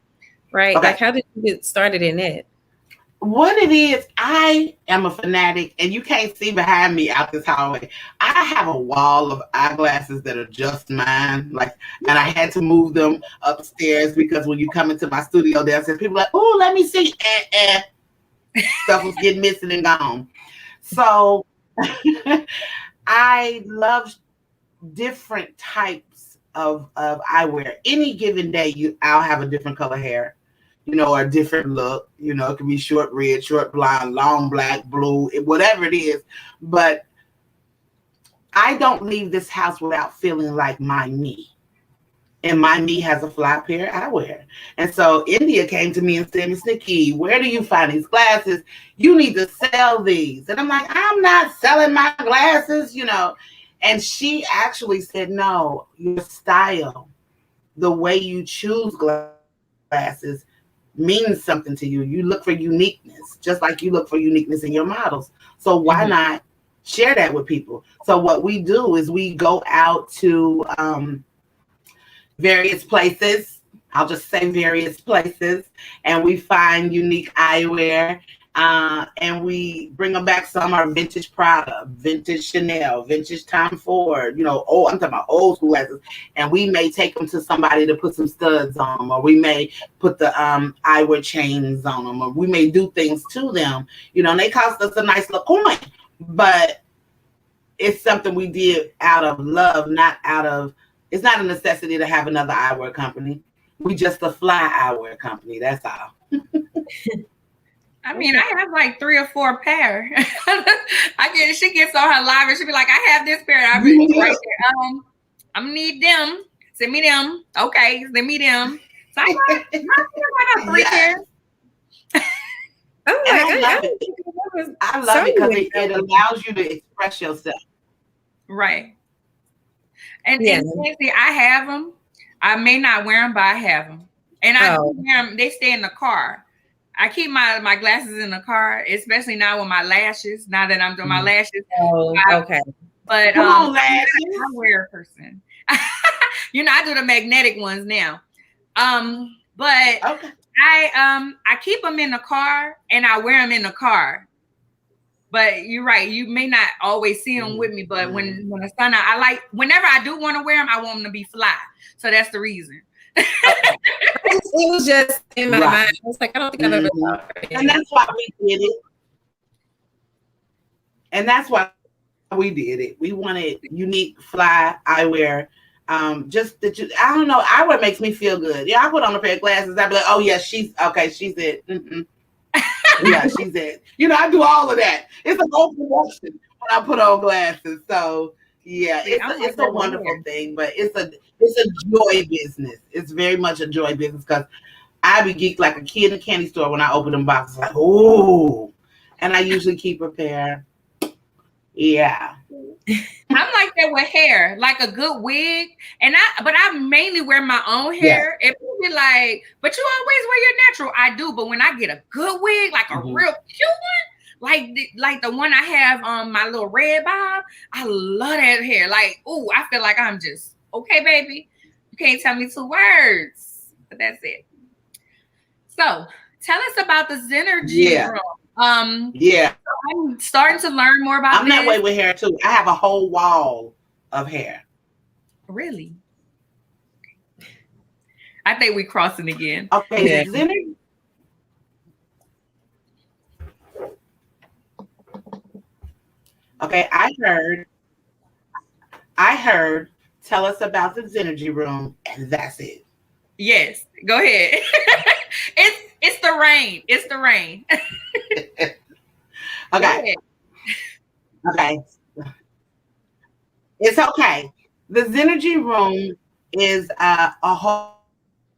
[SPEAKER 2] right?
[SPEAKER 4] Okay.
[SPEAKER 2] Like, how did you get started in that?
[SPEAKER 4] What it is, I am a fanatic, and you can't see behind me out this hallway. I have a wall of eyeglasses that are just mine, and I had to move them upstairs because when you come into my studio downstairs, people are like, "Oh, let me see." Stuff was getting missing and gone. So I love different types of eyewear. Any given day, I'll have a different color hair. Or a different look. It can be short red, short blonde, long black, blue, whatever it is. But I don't leave this house without feeling like my me. And my me has a fly pair of eyewear. And so India came to me and said, MsNickee, where do you find these glasses? You need to sell these. And I'm like, I'm not selling my glasses, And she actually said, no, your style, the way you choose glasses, means something to you. You look for uniqueness, just like you look for uniqueness in your models. So why not share that with people? So what we do is we go out to various places. I'll just say various places, and we find unique eyewear. And we bring them back. Some are vintage Prada, vintage Chanel, vintage Tom Ford, I'm talking about old school glasses. And we may take them to somebody to put some studs on them, or we may put the eyewear chains on them, or we may do things to them, and they cost us a nice little coin. But it's something we did out of love, it's not a necessity to have another eyewear company. We just a fly eyewear company, that's all.
[SPEAKER 1] I mean, I have like 3 or 4 pair. She gets on her live and she'll be like, I have this pair. I really right there. I'm gonna need them. Send me them. Okay, send me them. So I got 3 pairs.
[SPEAKER 4] I love it because it allows you to express yourself.
[SPEAKER 1] Right. And Fancy, I have them. I may not wear them, but I have them. And I do wear them. They stay in the car. I keep my glasses in the car, especially now with my lashes. Now that I'm doing my lashes.
[SPEAKER 2] Oh, okay.
[SPEAKER 1] But
[SPEAKER 4] I'm
[SPEAKER 1] a wear person. I do the magnetic ones now. But
[SPEAKER 4] okay.
[SPEAKER 1] I keep them in the car and I wear them in the car. But you're right. You may not always see them with me, but when the sun out, whenever I do want to wear them, I want them to be fly. So that's the reason.
[SPEAKER 2] It was just in my mind. I was like, I don't think I've ever thought of it.
[SPEAKER 4] And that's why we did it. And that's why we did it. We wanted unique fly eyewear. Just that I don't know. Eyewear makes me feel good. I put on a pair of glasses. I'd be like, oh yeah, she's it. Yeah, she's it. I do all of that. It's a whole production when I put on glasses. So yeah, it's a wonderful thing, but it's a joy business. It's very much a joy business because I be geeked like a kid in a candy store when I open them boxes. Like, oh, and I usually keep a pair. Yeah.
[SPEAKER 1] I'm like that with hair, like a good wig. But I mainly wear my own hair. And people be like, but you always wear your natural. I do, but when I get a good wig, like a real cute one, like the one I have on my little red bob, I love that hair. Like, ooh, I feel like I'm just okay, baby. You can't tell me 2 words, but that's it. So tell us about the Zenergy room.
[SPEAKER 4] Yeah.
[SPEAKER 1] I'm starting to learn more about
[SPEAKER 4] I'm that way with hair too. I have a whole wall of hair.
[SPEAKER 1] Really? I think we crossing again.
[SPEAKER 4] Okay,
[SPEAKER 2] Yeah.
[SPEAKER 4] Zenergy. Okay, I heard, tell us about the Zenergy room, and that's it.
[SPEAKER 1] Yes, go ahead. It's the rain. It's the rain. Go
[SPEAKER 4] Okay,
[SPEAKER 1] ahead.
[SPEAKER 4] okay. It's okay. The Zenergy room is a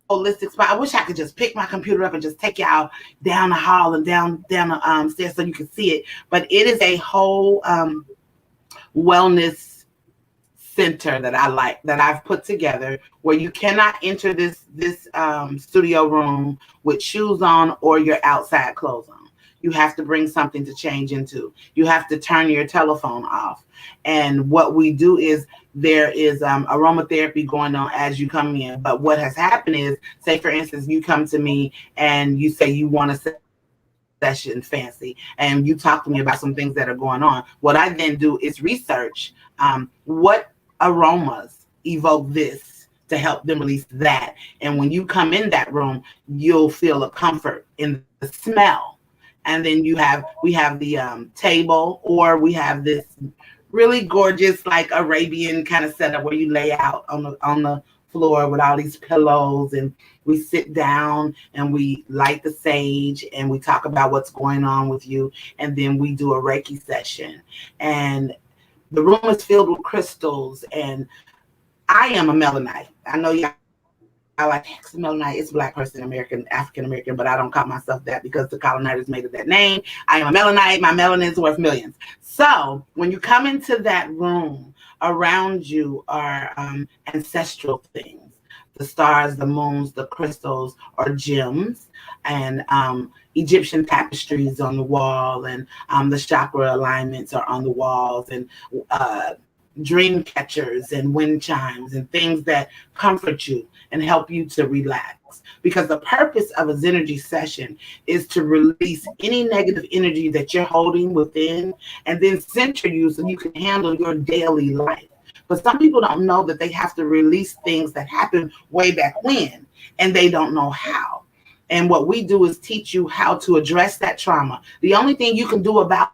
[SPEAKER 4] holistic spot. I wish I could just pick my computer up and just take y'all down the hall and down the stairs so you can see it. But it is a whole wellness center that I like, that I've put together, where you cannot enter this studio room with shoes on or your outside clothes on. You have to bring something to change into. You have to turn your telephone off. And what we do is there is aromatherapy going on as you come in. But what has happened is, say for instance, you come to me and you say you want to session Fancy, and you talk to me about some things that are going on. What I then do is research what aromas evoke this to help them release that. And when you come in that room, you'll feel a comfort in the smell. And then we have the table, or we have this really gorgeous, like Arabian kind of setup where you lay out on the floor with all these pillows, and we sit down and we light the sage and we talk about what's going on with you. And then we do a Reiki session, and the room is filled with crystals. And I am a melanite. I know y'all like melanite. It's Black person, African American, but I don't call myself that because the colonizers made it that name. I am a melanite. My melanin is worth millions. So when you come into that room, around you are ancestral things. The stars, the moons, the crystals are gems, and Egyptian tapestries on the wall, and the chakra alignments are on the walls, and dream catchers and wind chimes and things that comfort you and help you to relax. Because the purpose of a Zenergy session is to release any negative energy that you're holding within, and then center you so you can handle your daily life. But some people don't know that they have to release things that happened way back when, and they don't know how. And what we do is teach you how to address that trauma. The only thing you can do about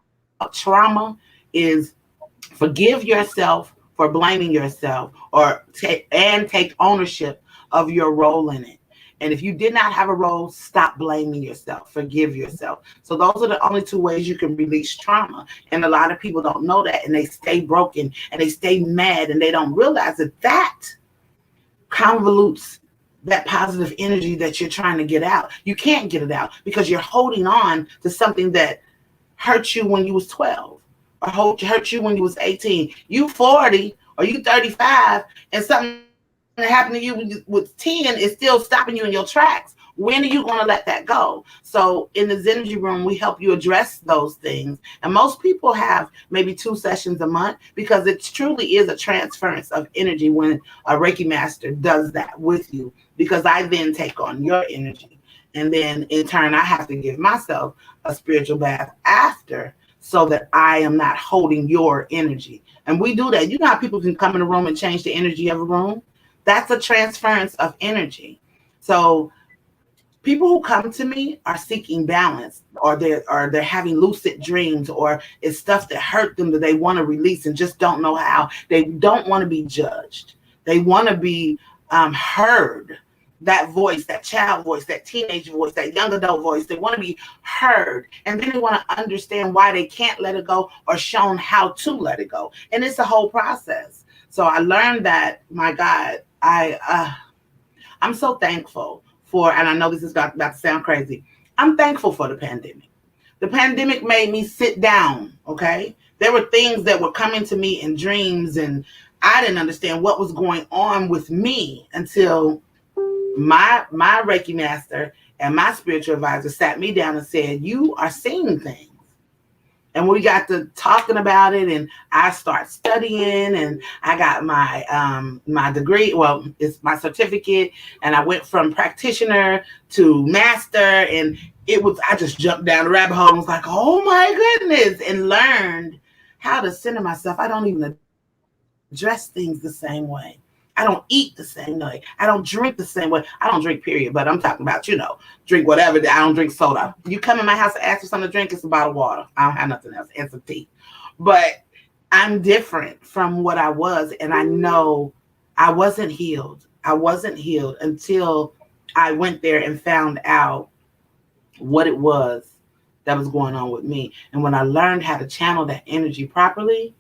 [SPEAKER 4] trauma is forgive yourself for blaming yourself, or take ownership of your role in it. And if you did not have a role, stop blaming yourself, forgive yourself. So those are the only two ways you can release trauma. And a lot of people don't know that, and they stay broken and they stay mad, and they don't realize that convolutes that positive energy that you're trying to get out. You can't get it out because you're holding on to something that hurt you when you was 12, or hurt you when you was 18. You 40 or you 35, and something that happened to you with 10 is still stopping you in your tracks. When are you going to let that go? So in the Zenergy room, we help you address those things. And most people have maybe 2 sessions a month, because it truly is a transference of energy when a Reiki master does that with you, because I then take on your energy. And then in turn, I have to give myself a spiritual bath after, so that I am not holding your energy. And we do that. You know how people can come in a room and change the energy of a room? That's a transference of energy. So people who come to me are seeking balance, or they're having lucid dreams, or it's stuff that hurt them that they want to release and just don't know how. They don't want to be judged. They want to be heard. That voice, that child voice, that teenage voice, that young adult voice, they want to be heard. And then they want to understand why they can't let it go, or shown how to let it go. And it's a whole process. So I learned that, my God, I'm so thankful for, and I know this is about to sound crazy, I'm thankful for the pandemic. The pandemic made me sit down, okay? There were things that were coming to me in dreams, and I didn't understand what was going on with me until my Reiki master and my spiritual advisor sat me down and said, you are seeing things. And we got to talking about it, and I start studying, and I got my degree. Well, it's my certificate, and I went from practitioner to master, and I just jumped down the rabbit hole and was like, oh my goodness, and learned how to center myself. I don't even address things the same way. I don't eat the same way. I don't drink the same way. I don't drink, period. But I'm talking about, drink whatever. I don't drink soda. You come in my house and ask for something to drink, it's a bottle of water. I don't have nothing else. And some tea. But I'm different from what I was. And I know I wasn't healed. I wasn't healed until I went there and found out what it was that was going on with me. And when I learned how to channel that energy properly,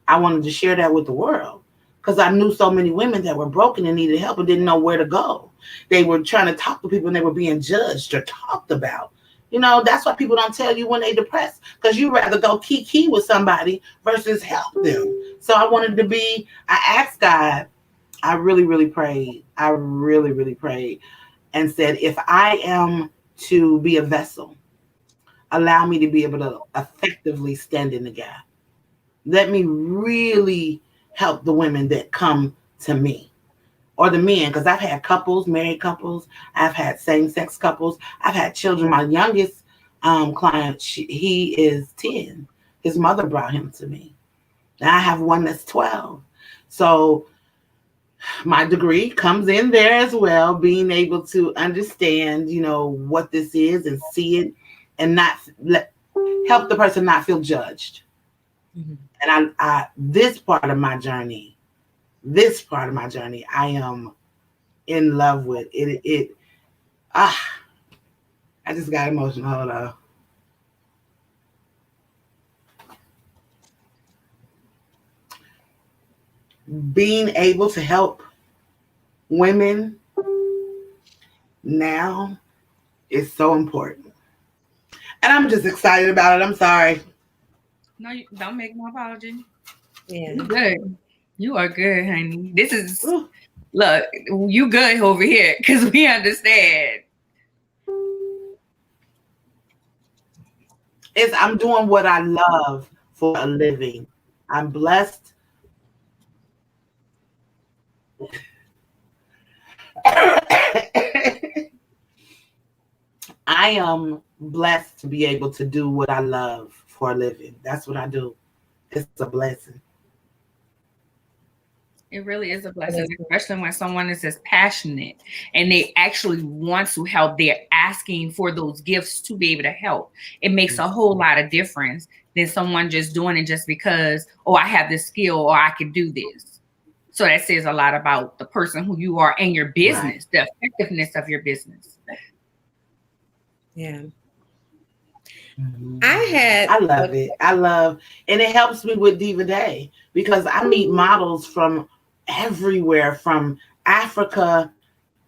[SPEAKER 4] I wanted to share that with the world. Because I knew so many women that were broken and needed help and didn't know where to go. They were trying to talk to people and they were being judged or talked about. That's why people don't tell you when they're depressed. Because you rather go kiki with somebody versus help them. So I asked God, I really, really prayed. I really, really prayed and said, if I am to be a vessel, allow me to be able to effectively stand in the gap. Let me really help the women that come to me, or the men, because I've had couples, married couples, I've had same-sex couples, I've had children. My youngest client, he is 10. His mother brought him to me. And I have one that's 12. So my degree comes in there as well, being able to understand, what this is and see it, and not help the person not feel judged. Mm-hmm. And I this part of my journey, I am in love with it. I just got emotional. Hold on. Being able to help women now is so important. And I'm just excited about it. I'm sorry.
[SPEAKER 1] No, you don't make no apology.
[SPEAKER 2] Yeah.
[SPEAKER 1] You good. You are good, honey. This is, look, you good over here because we understand.
[SPEAKER 4] I'm doing what I love for a living. I'm blessed. I am blessed to be able to do what I love for a living. That's what I do. It's a blessing.
[SPEAKER 1] It really is a blessing, especially when someone is as passionate and they actually want to help. They're asking for those gifts to be able to help. It makes a whole lot of difference than someone just doing it just because, I have this skill or I can do this. So that says a lot about the person who you are and your business, right. The effectiveness of your business.
[SPEAKER 2] Yeah.
[SPEAKER 4] Mm-hmm. I love, and it helps me with Diva Day because I meet models from everywhere, from Africa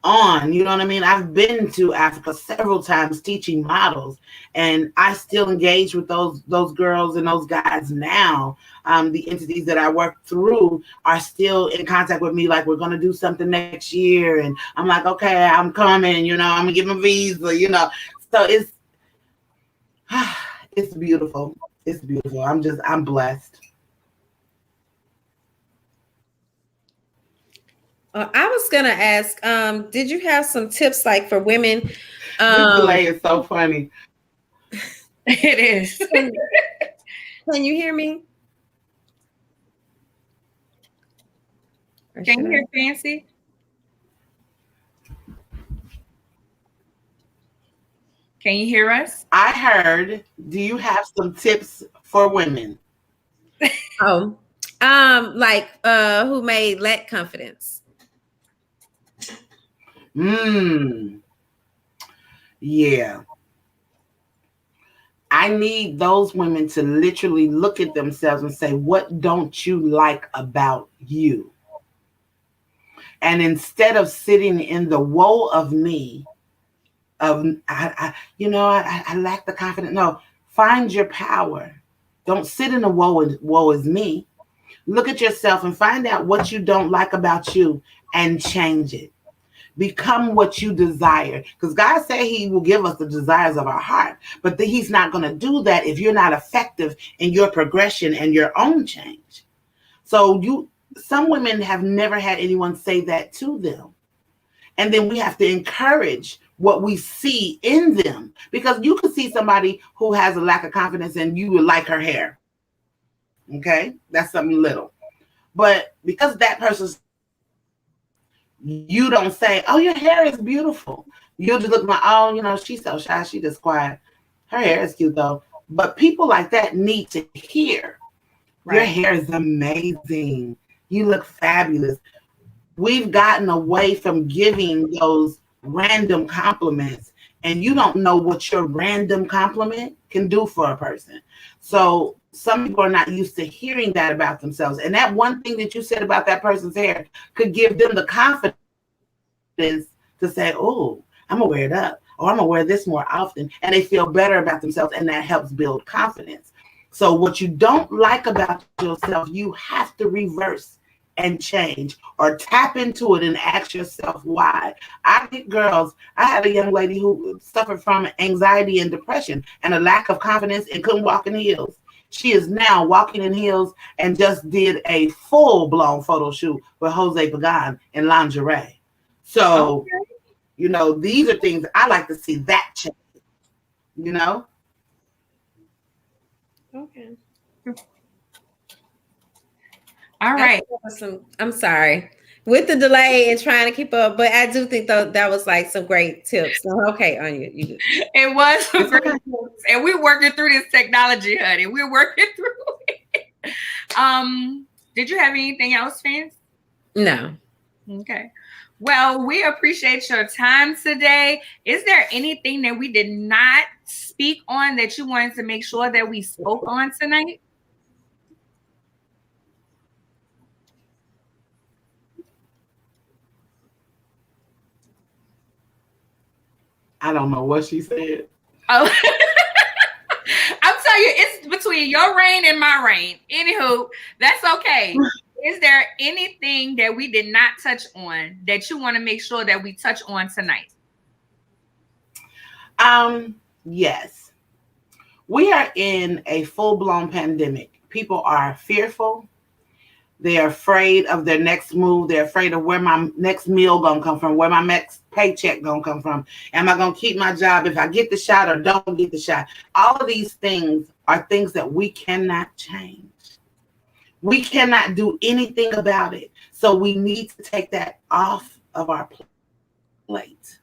[SPEAKER 4] on, you know what I mean? I've been to Africa several times teaching models, and I still engage with those girls and those guys now. The entities that I work through are still in contact with me, like, we're going to do something next year, and I'm like, okay, I'm coming, I'm going to get my visa, so it's beautiful. It's beautiful. I'm blessed.
[SPEAKER 2] I was gonna ask, did you have some tips like for women?
[SPEAKER 4] This delay is so funny.
[SPEAKER 1] It is.
[SPEAKER 2] Can you hear me?
[SPEAKER 1] Can you hear Fancy? Can you hear us?
[SPEAKER 4] I heard, do you have some tips for women?
[SPEAKER 2] Like who may lack confidence?
[SPEAKER 4] Yeah. I need those women to literally look at themselves and say, what don't you like about you? And instead of sitting in the woe of me, I lack the confidence. No, find your power. Don't sit in the woe is me. Look at yourself and find out what you don't like about you and change it. Become what you desire. Because God said he will give us the desires of our heart. But he's not going to do that if you're not effective in your progression and your own change. So some women have never had anyone say that to them. And then we have to encourage what we see in them. Because you could see somebody who has a lack of confidence and you would like her hair. Okay? That's something little. But because that person's, you don't say, oh, your hair is beautiful. You just look like, oh, she's so shy. She just quiet. Her hair is cute though. But people like that need to hear, right. Your hair is amazing. You look fabulous. We've gotten away from giving those random compliments, and you don't know what your random compliment can do for a person. So some people are not used to hearing that about themselves. And that one thing that you said about that person's hair could give them the confidence to say, oh, I'm going to wear it up, or I'm going to wear this more often. And they feel better about themselves, and that helps build confidence. So what you don't like about yourself, you have to reverse and change, or tap into it and ask yourself why. I had a young lady who suffered from anxiety and depression and a lack of confidence and couldn't walk in heels. She is now walking in heels and just did a full-blown photo shoot with Jose Pagan in lingerie. So, these are things I like to see that change,
[SPEAKER 2] Okay.
[SPEAKER 1] All right.
[SPEAKER 2] I'm sorry with the delay and trying to keep up, but I do think that was like some great tips. So, okay, Anya, you good.
[SPEAKER 1] It was some great tips, and we're working through this technology, honey. We're working through it. Did you have anything else, Fancy?
[SPEAKER 2] No.
[SPEAKER 1] Okay. Well, we appreciate your time today. Is there anything that we did not speak on that you wanted to make sure that we spoke on tonight?
[SPEAKER 4] I don't know what she said.
[SPEAKER 1] Oh, I'm telling you, it's between your reign and my reign. Anywho, that's okay. Is there anything that we did not touch on that you want to make sure that we touch on tonight?
[SPEAKER 4] Yes. We are in a full-blown pandemic. People are fearful. They're afraid of their next move. They're afraid of where my next meal gonna come from, where my next paycheck gonna come from. Am I gonna keep my job if I get the shot or don't get the shot? All of these things are things that we cannot change. We cannot do anything about it. So we need to take that off of our plate.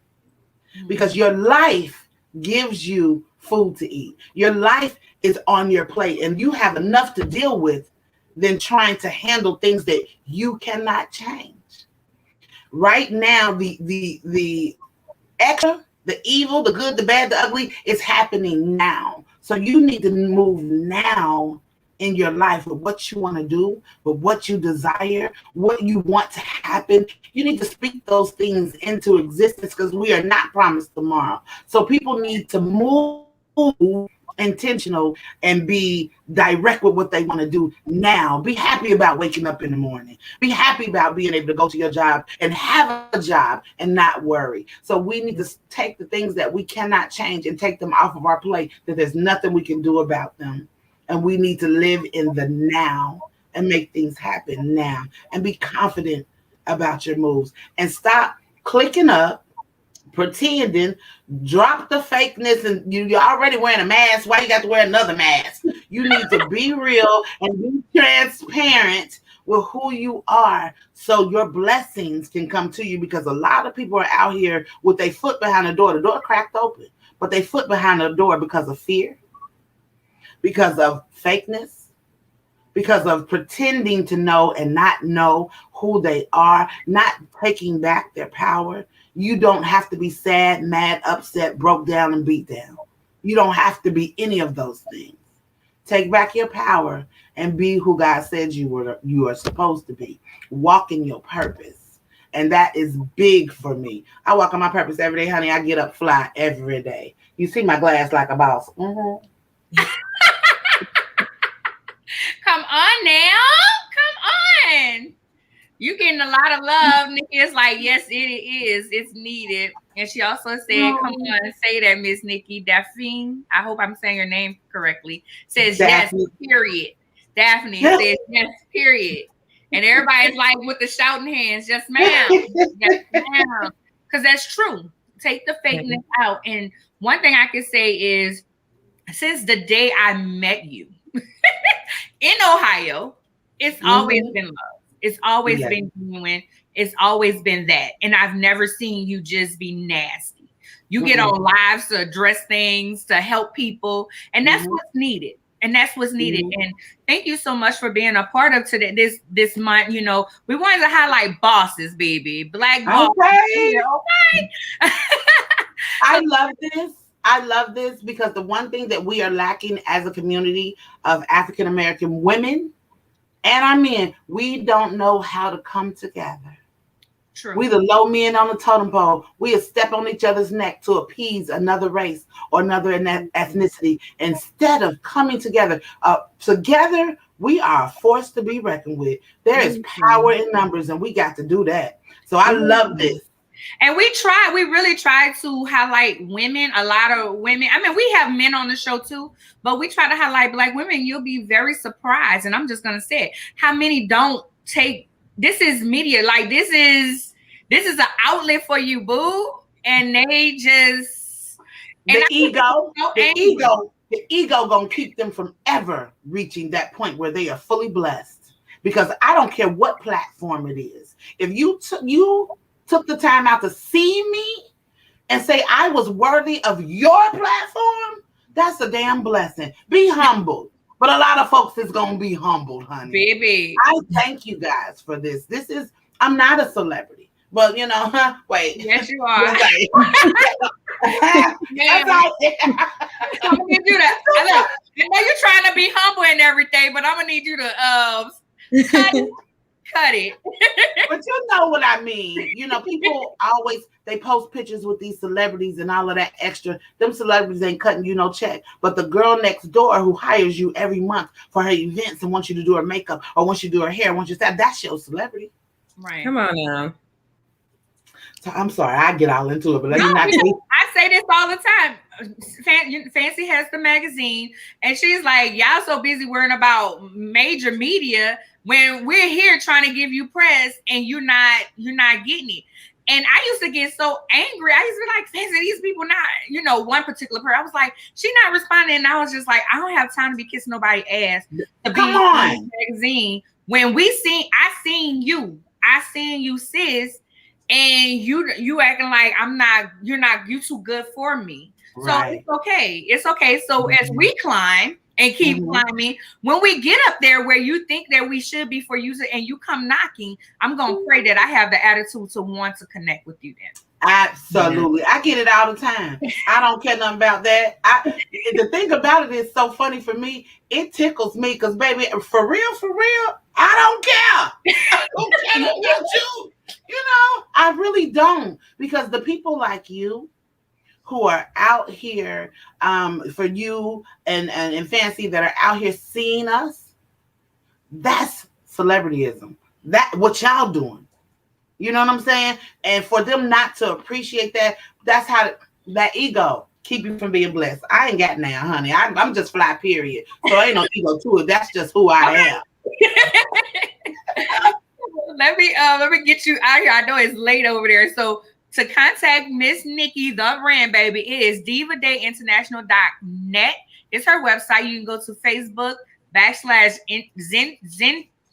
[SPEAKER 4] Because your life gives you food to eat. Your life is on your plate, and you have enough to deal with than trying to handle things that you cannot change. Right now, the extra, the evil, the good, the bad, the ugly is happening now. So you need to move now in your life with what you want to do, with what you desire, what you want to happen. You need to speak those things into existence, because we are not promised tomorrow. So people need to move intentional and be direct with what they want to do now. Be happy about waking up in the morning. Be happy about being able to go to your job and have a job and not worry. So we need to take the things that we cannot change and take them off of our plate, that there's nothing we can do about them. And we need to live in the now and make things happen now, and be confident about your moves, and stop clicking up, pretending, drop the fakeness, and you're already wearing a mask. Why you got to wear another mask? You need to be real and be transparent with who you are, so your blessings can come to you. Because a lot of people are out here with their foot behind the door cracked open, but they foot behind the door because of fear, because of fakeness, because of pretending to know and not know who they are, not taking back their power. You don't have to be sad, mad, upset, broke down, and beat down. You don't have to be any of those things. Take back your power and be who God said you are supposed to be. Walk in your purpose. And that is big for me. I walk on my purpose every day, honey. I get up, fly every day. You see my glass like a boss. Mm-hmm.
[SPEAKER 1] Come on now. Come on. You getting a lot of love. Nikki is like, yes, it is. It's needed. And she also said, come on and say that, Miss Nikki. Daphne, I hope I'm saying your name correctly, says
[SPEAKER 4] Daphne.
[SPEAKER 1] yes, period. Daphne says yes, period. And everybody's like with the shouting hands, yes, ma'am. Yes, ma'am. Because that's true. Take the fakeness out. And one thing I can say is, since the day I met you in Ohio, it's always been love. It's always been genuine. It's always been that. And I've never seen you just be nasty. You get on lives to address things, to help people. And that's what's needed. And that's what's needed. And thank you so much for being a part of today. This month, you know, we wanted to highlight bosses, baby. Black bosses. Okay.
[SPEAKER 4] I love this. I love this because the one thing that we are lacking as a community of African American women and our men, we don't know how to come together.
[SPEAKER 1] True.
[SPEAKER 4] We the low men on the totem pole. We step on each other's neck to appease another race or another ethnicity instead of coming together. Together, we are a force to be reckoned with. There is power in numbers, and we got to do that. So I love this.
[SPEAKER 1] And we really try to highlight women, a lot of women. I mean, we have men on the show too, but we try to highlight Black women. You'll be very surprised. And I'm just going to say it, how many don't take, this is media. Like this is an outlet for you, boo. And they just,
[SPEAKER 4] the ego going to keep them from ever reaching that point where they are fully blessed. Because I don't care what platform it is. If you took the time out to see me and say I was worthy of your platform, that's a damn blessing. Be humble. But a lot of folks is going to be humbled, honey.
[SPEAKER 1] Baby.
[SPEAKER 4] I thank you guys for this. I'm not a celebrity. Well, you know, wait.
[SPEAKER 1] Yes, you are.
[SPEAKER 4] That's right.
[SPEAKER 1] I'm going to do that. I know you're trying to be humble and everything, but I'm going to need you to cut it.
[SPEAKER 4] But you know what I mean. You know, people always, they post pictures with these celebrities and all of that extra. Them celebrities ain't cutting you no check. But the girl next door who hires you every month for her events and wants you to do her makeup or wants you to do her hair, wants you to, that's your celebrity.
[SPEAKER 1] Right.
[SPEAKER 2] Come on now.
[SPEAKER 4] So I'm sorry, I get all into it, but let me not say.
[SPEAKER 1] I say this all the time. Fancy has the magazine, and she's like, y'all so busy worrying about major media when we're here trying to give you press and you're not getting it. And I used to get so angry. I used to be like, Fancy, these people not, you know, one particular person. I was like, she not responding. And I was just like, I don't have time to be kissing nobody's ass to be on the magazine. When I seen you, sis. And you acting like you too good for me. Right. So it's okay. So as we climb and keep climbing, when we get up there where you think that we should be for you and you come knocking, I'm going to pray that I have the attitude to want to connect with you then.
[SPEAKER 4] Absolutely. I get it all the time. I don't care nothing about that. The thing about it is so funny for me. It tickles me because, baby, for real, I don't care. I don't care about you. You know, I really don't. Because the people like you who are out here for you and Fancy that are out here seeing us, that's celebrityism. That what y'all doing. You know what I'm saying? And for them not to appreciate that, that's how that ego keep you from being blessed. I ain't got now, honey. I'm just fly, period. So ain't no ego to it. That's just who I am.
[SPEAKER 1] Let me get you out here. I know it's late over there. So to contact MsNickee, the brand, baby, it is divadayinternational.net. It's her website. You can go to Facebook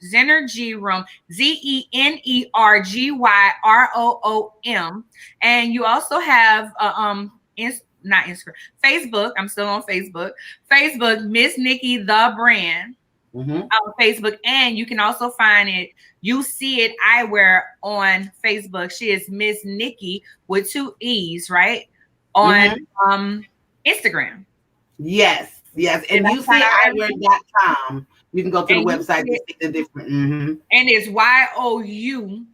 [SPEAKER 1] /Zenergy Room, ZENERGYROOM. And you also have not Instagram, Facebook. I'm still on Facebook. MsNickee the brand on Facebook, and you can also find it. You see it eyewear on Facebook. She is MsNickee with 2 E's, right? On Instagram.
[SPEAKER 4] Yes. And you see eyewear.com. You can go to the website to see the different. And
[SPEAKER 1] it's YOU.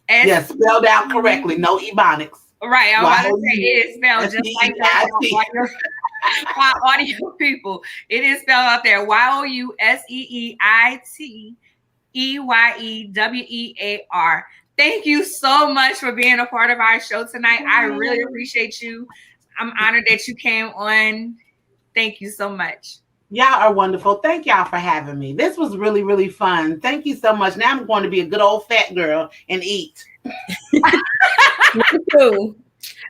[SPEAKER 4] Yes, spelled out correctly. No ebonics.
[SPEAKER 1] Right. I was about to say it is spelled just like that. My audio people, it is spelled out there. YOUSEEIT EYEWEAR. Thank you so much for being a part of our show tonight. I really appreciate you. I'm honored that you came on. Thank you so much.
[SPEAKER 4] Y'all are wonderful. Thank y'all for having me. This was really, really fun. Thank you so much. Now I'm going to be a good old fat girl and eat.
[SPEAKER 2] Me too.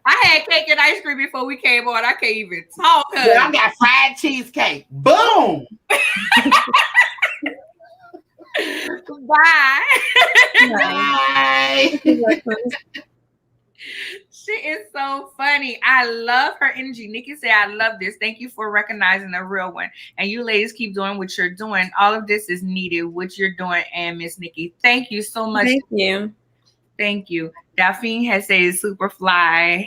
[SPEAKER 1] I had cake and ice cream before we came on. I can't even talk.
[SPEAKER 4] Yeah, I got fried cheesecake. Boom.
[SPEAKER 1] Bye.
[SPEAKER 4] Bye.
[SPEAKER 1] She is so funny. I love her energy. Nikki said, I love this. Thank you for recognizing the real one. And you ladies keep doing what you're doing. All of this is needed, what you're doing. And MsNickee, thank you so much.
[SPEAKER 2] Thank you.
[SPEAKER 1] Thank you. Daphne has said super fly.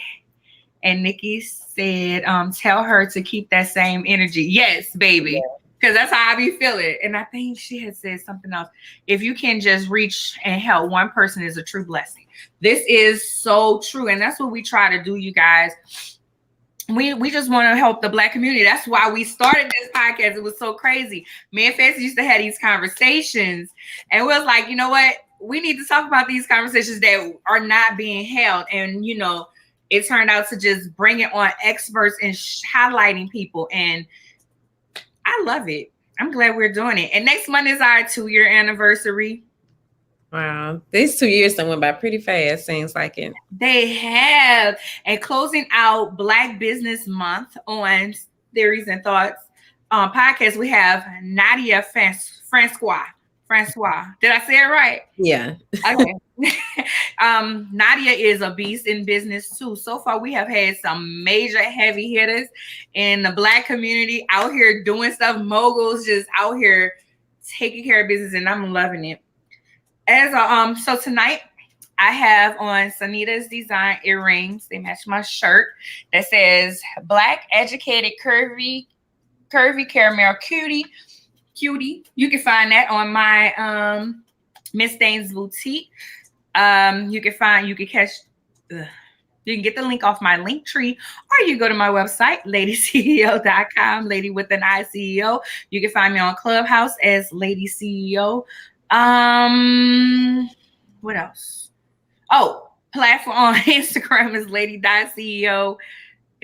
[SPEAKER 1] And Nikki said, tell her to keep that same energy. Yes, baby. Because that's how I be feeling. And I think she had said something else. If you can just reach and help one person is a true blessing. This is so true. And that's what we try to do, you guys. We just want to help the Black community. That's why we started this podcast. It was so crazy. Me and Fancy used to have these conversations. And we was like, you know what? We need to talk about these conversations that are not being held. And, you know, it turned out to just bring it on experts and highlighting people. And I love it. I'm glad we're doing it. And next month is our 2-year anniversary.
[SPEAKER 2] Wow. These 2 years done went by pretty fast, seems like it.
[SPEAKER 1] They have. And closing out Black Business Month on Theories and Thoughts podcast, we have Nadia Francois. Did I say it right?
[SPEAKER 2] Yeah.
[SPEAKER 1] Okay. Nadia is a beast in business too. So far, we have had some major heavy hitters in the Black community out here doing stuff. Moguls just out here taking care of business, and I'm loving it. So tonight I have on Sanita's Design earrings. They match my shirt that says Black Educated Curvy Caramel Cutie. You can find that on my Miss Dane's boutique. You can get the link off my link tree, or you go to my website, ladyceo.com, lady with an I CEO. You can find me on Clubhouse as Lady CEO. What else? Oh, platform on Instagram is lady.ceo.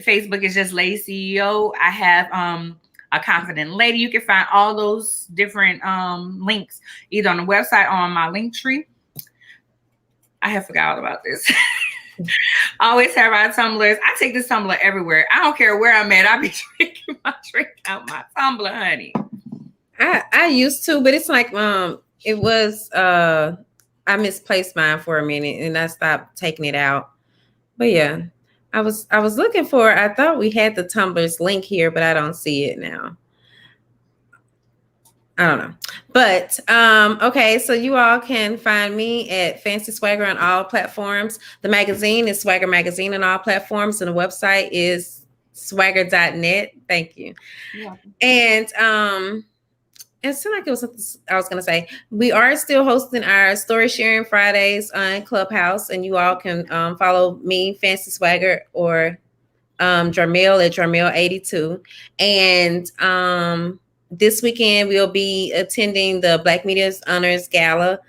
[SPEAKER 1] Facebook is just Lady CEO. I have a confident lady. You can find all those different links either on the website or on my link tree. I have forgot about this. I always have our tumblers. I take this tumbler everywhere. I don't care where I'm at. I be drinking my drink out my tumbler, honey.
[SPEAKER 2] I used to, but it's like it was I misplaced mine for a minute and I stopped taking it out. But yeah, I was looking for, I thought we had the tumblers link here, but I don't see it now. I don't know. But okay, so you all can find me at Fancy Swagger on all platforms. The magazine is Swagger Magazine on all platforms, and the website is swagger.net. Thank you. Yeah. And it seemed like it was something I was going to say. We are still hosting our story sharing Fridays on Clubhouse, and you all can follow me, Fancy Swagger, or Jarmel at Jarmel82. And this weekend we'll be attending the Black Media's Honors Gala,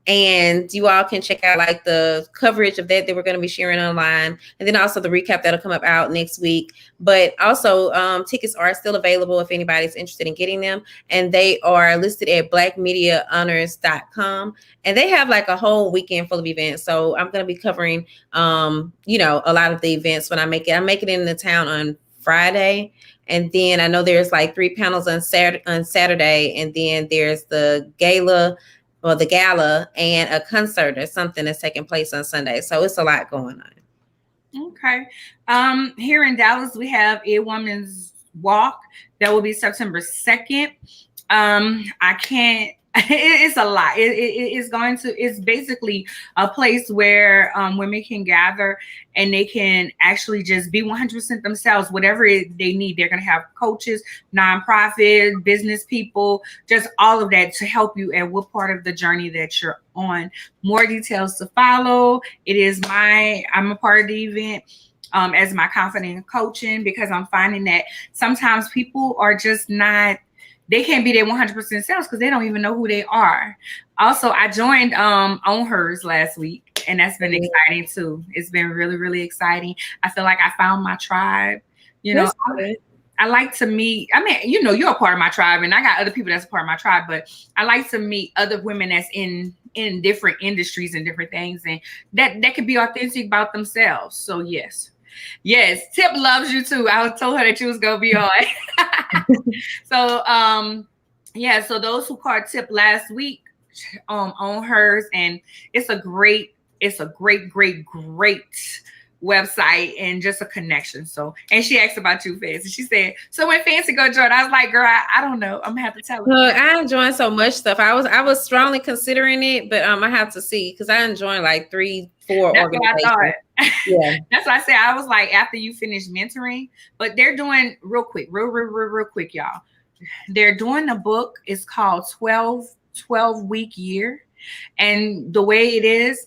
[SPEAKER 2] and you all can check out like the coverage of that we're going to be sharing online, and then also the recap that'll come out next week. But also tickets are still available if anybody's interested in getting them, and they are listed at blackmediahonors.com, and they have like a whole weekend full of events. So I'm going to be covering a lot of the events when I'm making it into town on Friday. And then I know there's like 3 panels on Saturday, and then there's the gala and a concert or something that's taking place on Sunday. So it's a lot going on.
[SPEAKER 1] Okay. Here in Dallas, we have a woman's walk that will be September 2nd. It's a lot. It's basically a place where women can gather and they can actually just be 100% themselves, whatever they need. They're going to have coaches, nonprofit, business people, just all of that to help you at what part of the journey that you're on. More details to follow. I'm a part of the event as my confident coaching, because I'm finding that sometimes people are just not they can't be their 100% selves because they don't even know who they are. Also, I joined On Hers last week, and that's been exciting too. It's been really, really exciting. I feel like I found my tribe. You know, I like to meet, I mean, you know, you're a part of my tribe, and I got other people that's a part of my tribe, but I like to meet other women that's in different industries and different things, and that could be authentic about themselves. So yes, Tip loves you too. I told her that you was gonna be on. So so those who called Tip last week On Hers, and it's a great website and just a connection. So, and she asked about you, Fancy. She said, so when Fancy go join, I was like, girl, I don't know. I'm gonna have to tell her.
[SPEAKER 2] Look, I enjoyed so much stuff. I was strongly considering it, but I have to see, because I enjoyed like 3-4 organizations.
[SPEAKER 1] What I thought.
[SPEAKER 2] Yeah.
[SPEAKER 1] That's what I said. I was like, after you finish mentoring, but they're doing real quick, y'all. They're doing a book. It's called 12-week year. And the way it is,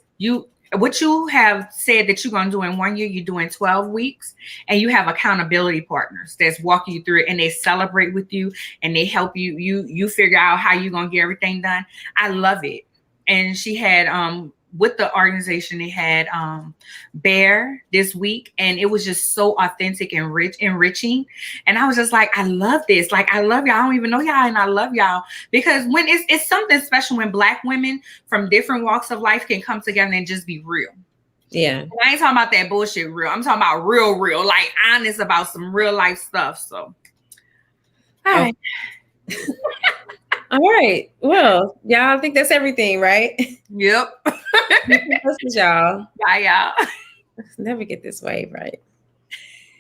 [SPEAKER 1] what you have said that you're going to do in 1 year, you're doing 12 weeks, and you have accountability partners that's walking you through it, and they celebrate with you, and they help you figure out how you're going to get everything done. I love it. And she had, with the organization, they had Bear this week, and it was just so authentic and enriching. And I was just like, I love this. Like, I love y'all. I don't even know y'all, and I love y'all, because when it's something special when Black women from different walks of life can come together and just be real.
[SPEAKER 2] Yeah.
[SPEAKER 1] And I ain't talking about that bullshit real. I'm talking about real, like honest about some real life stuff. So, all right.
[SPEAKER 2] All right. Well, y'all, I think that's everything, right?
[SPEAKER 1] Yep.
[SPEAKER 2] This is y'all.
[SPEAKER 1] Bye, y'all.
[SPEAKER 2] Never get this wave right.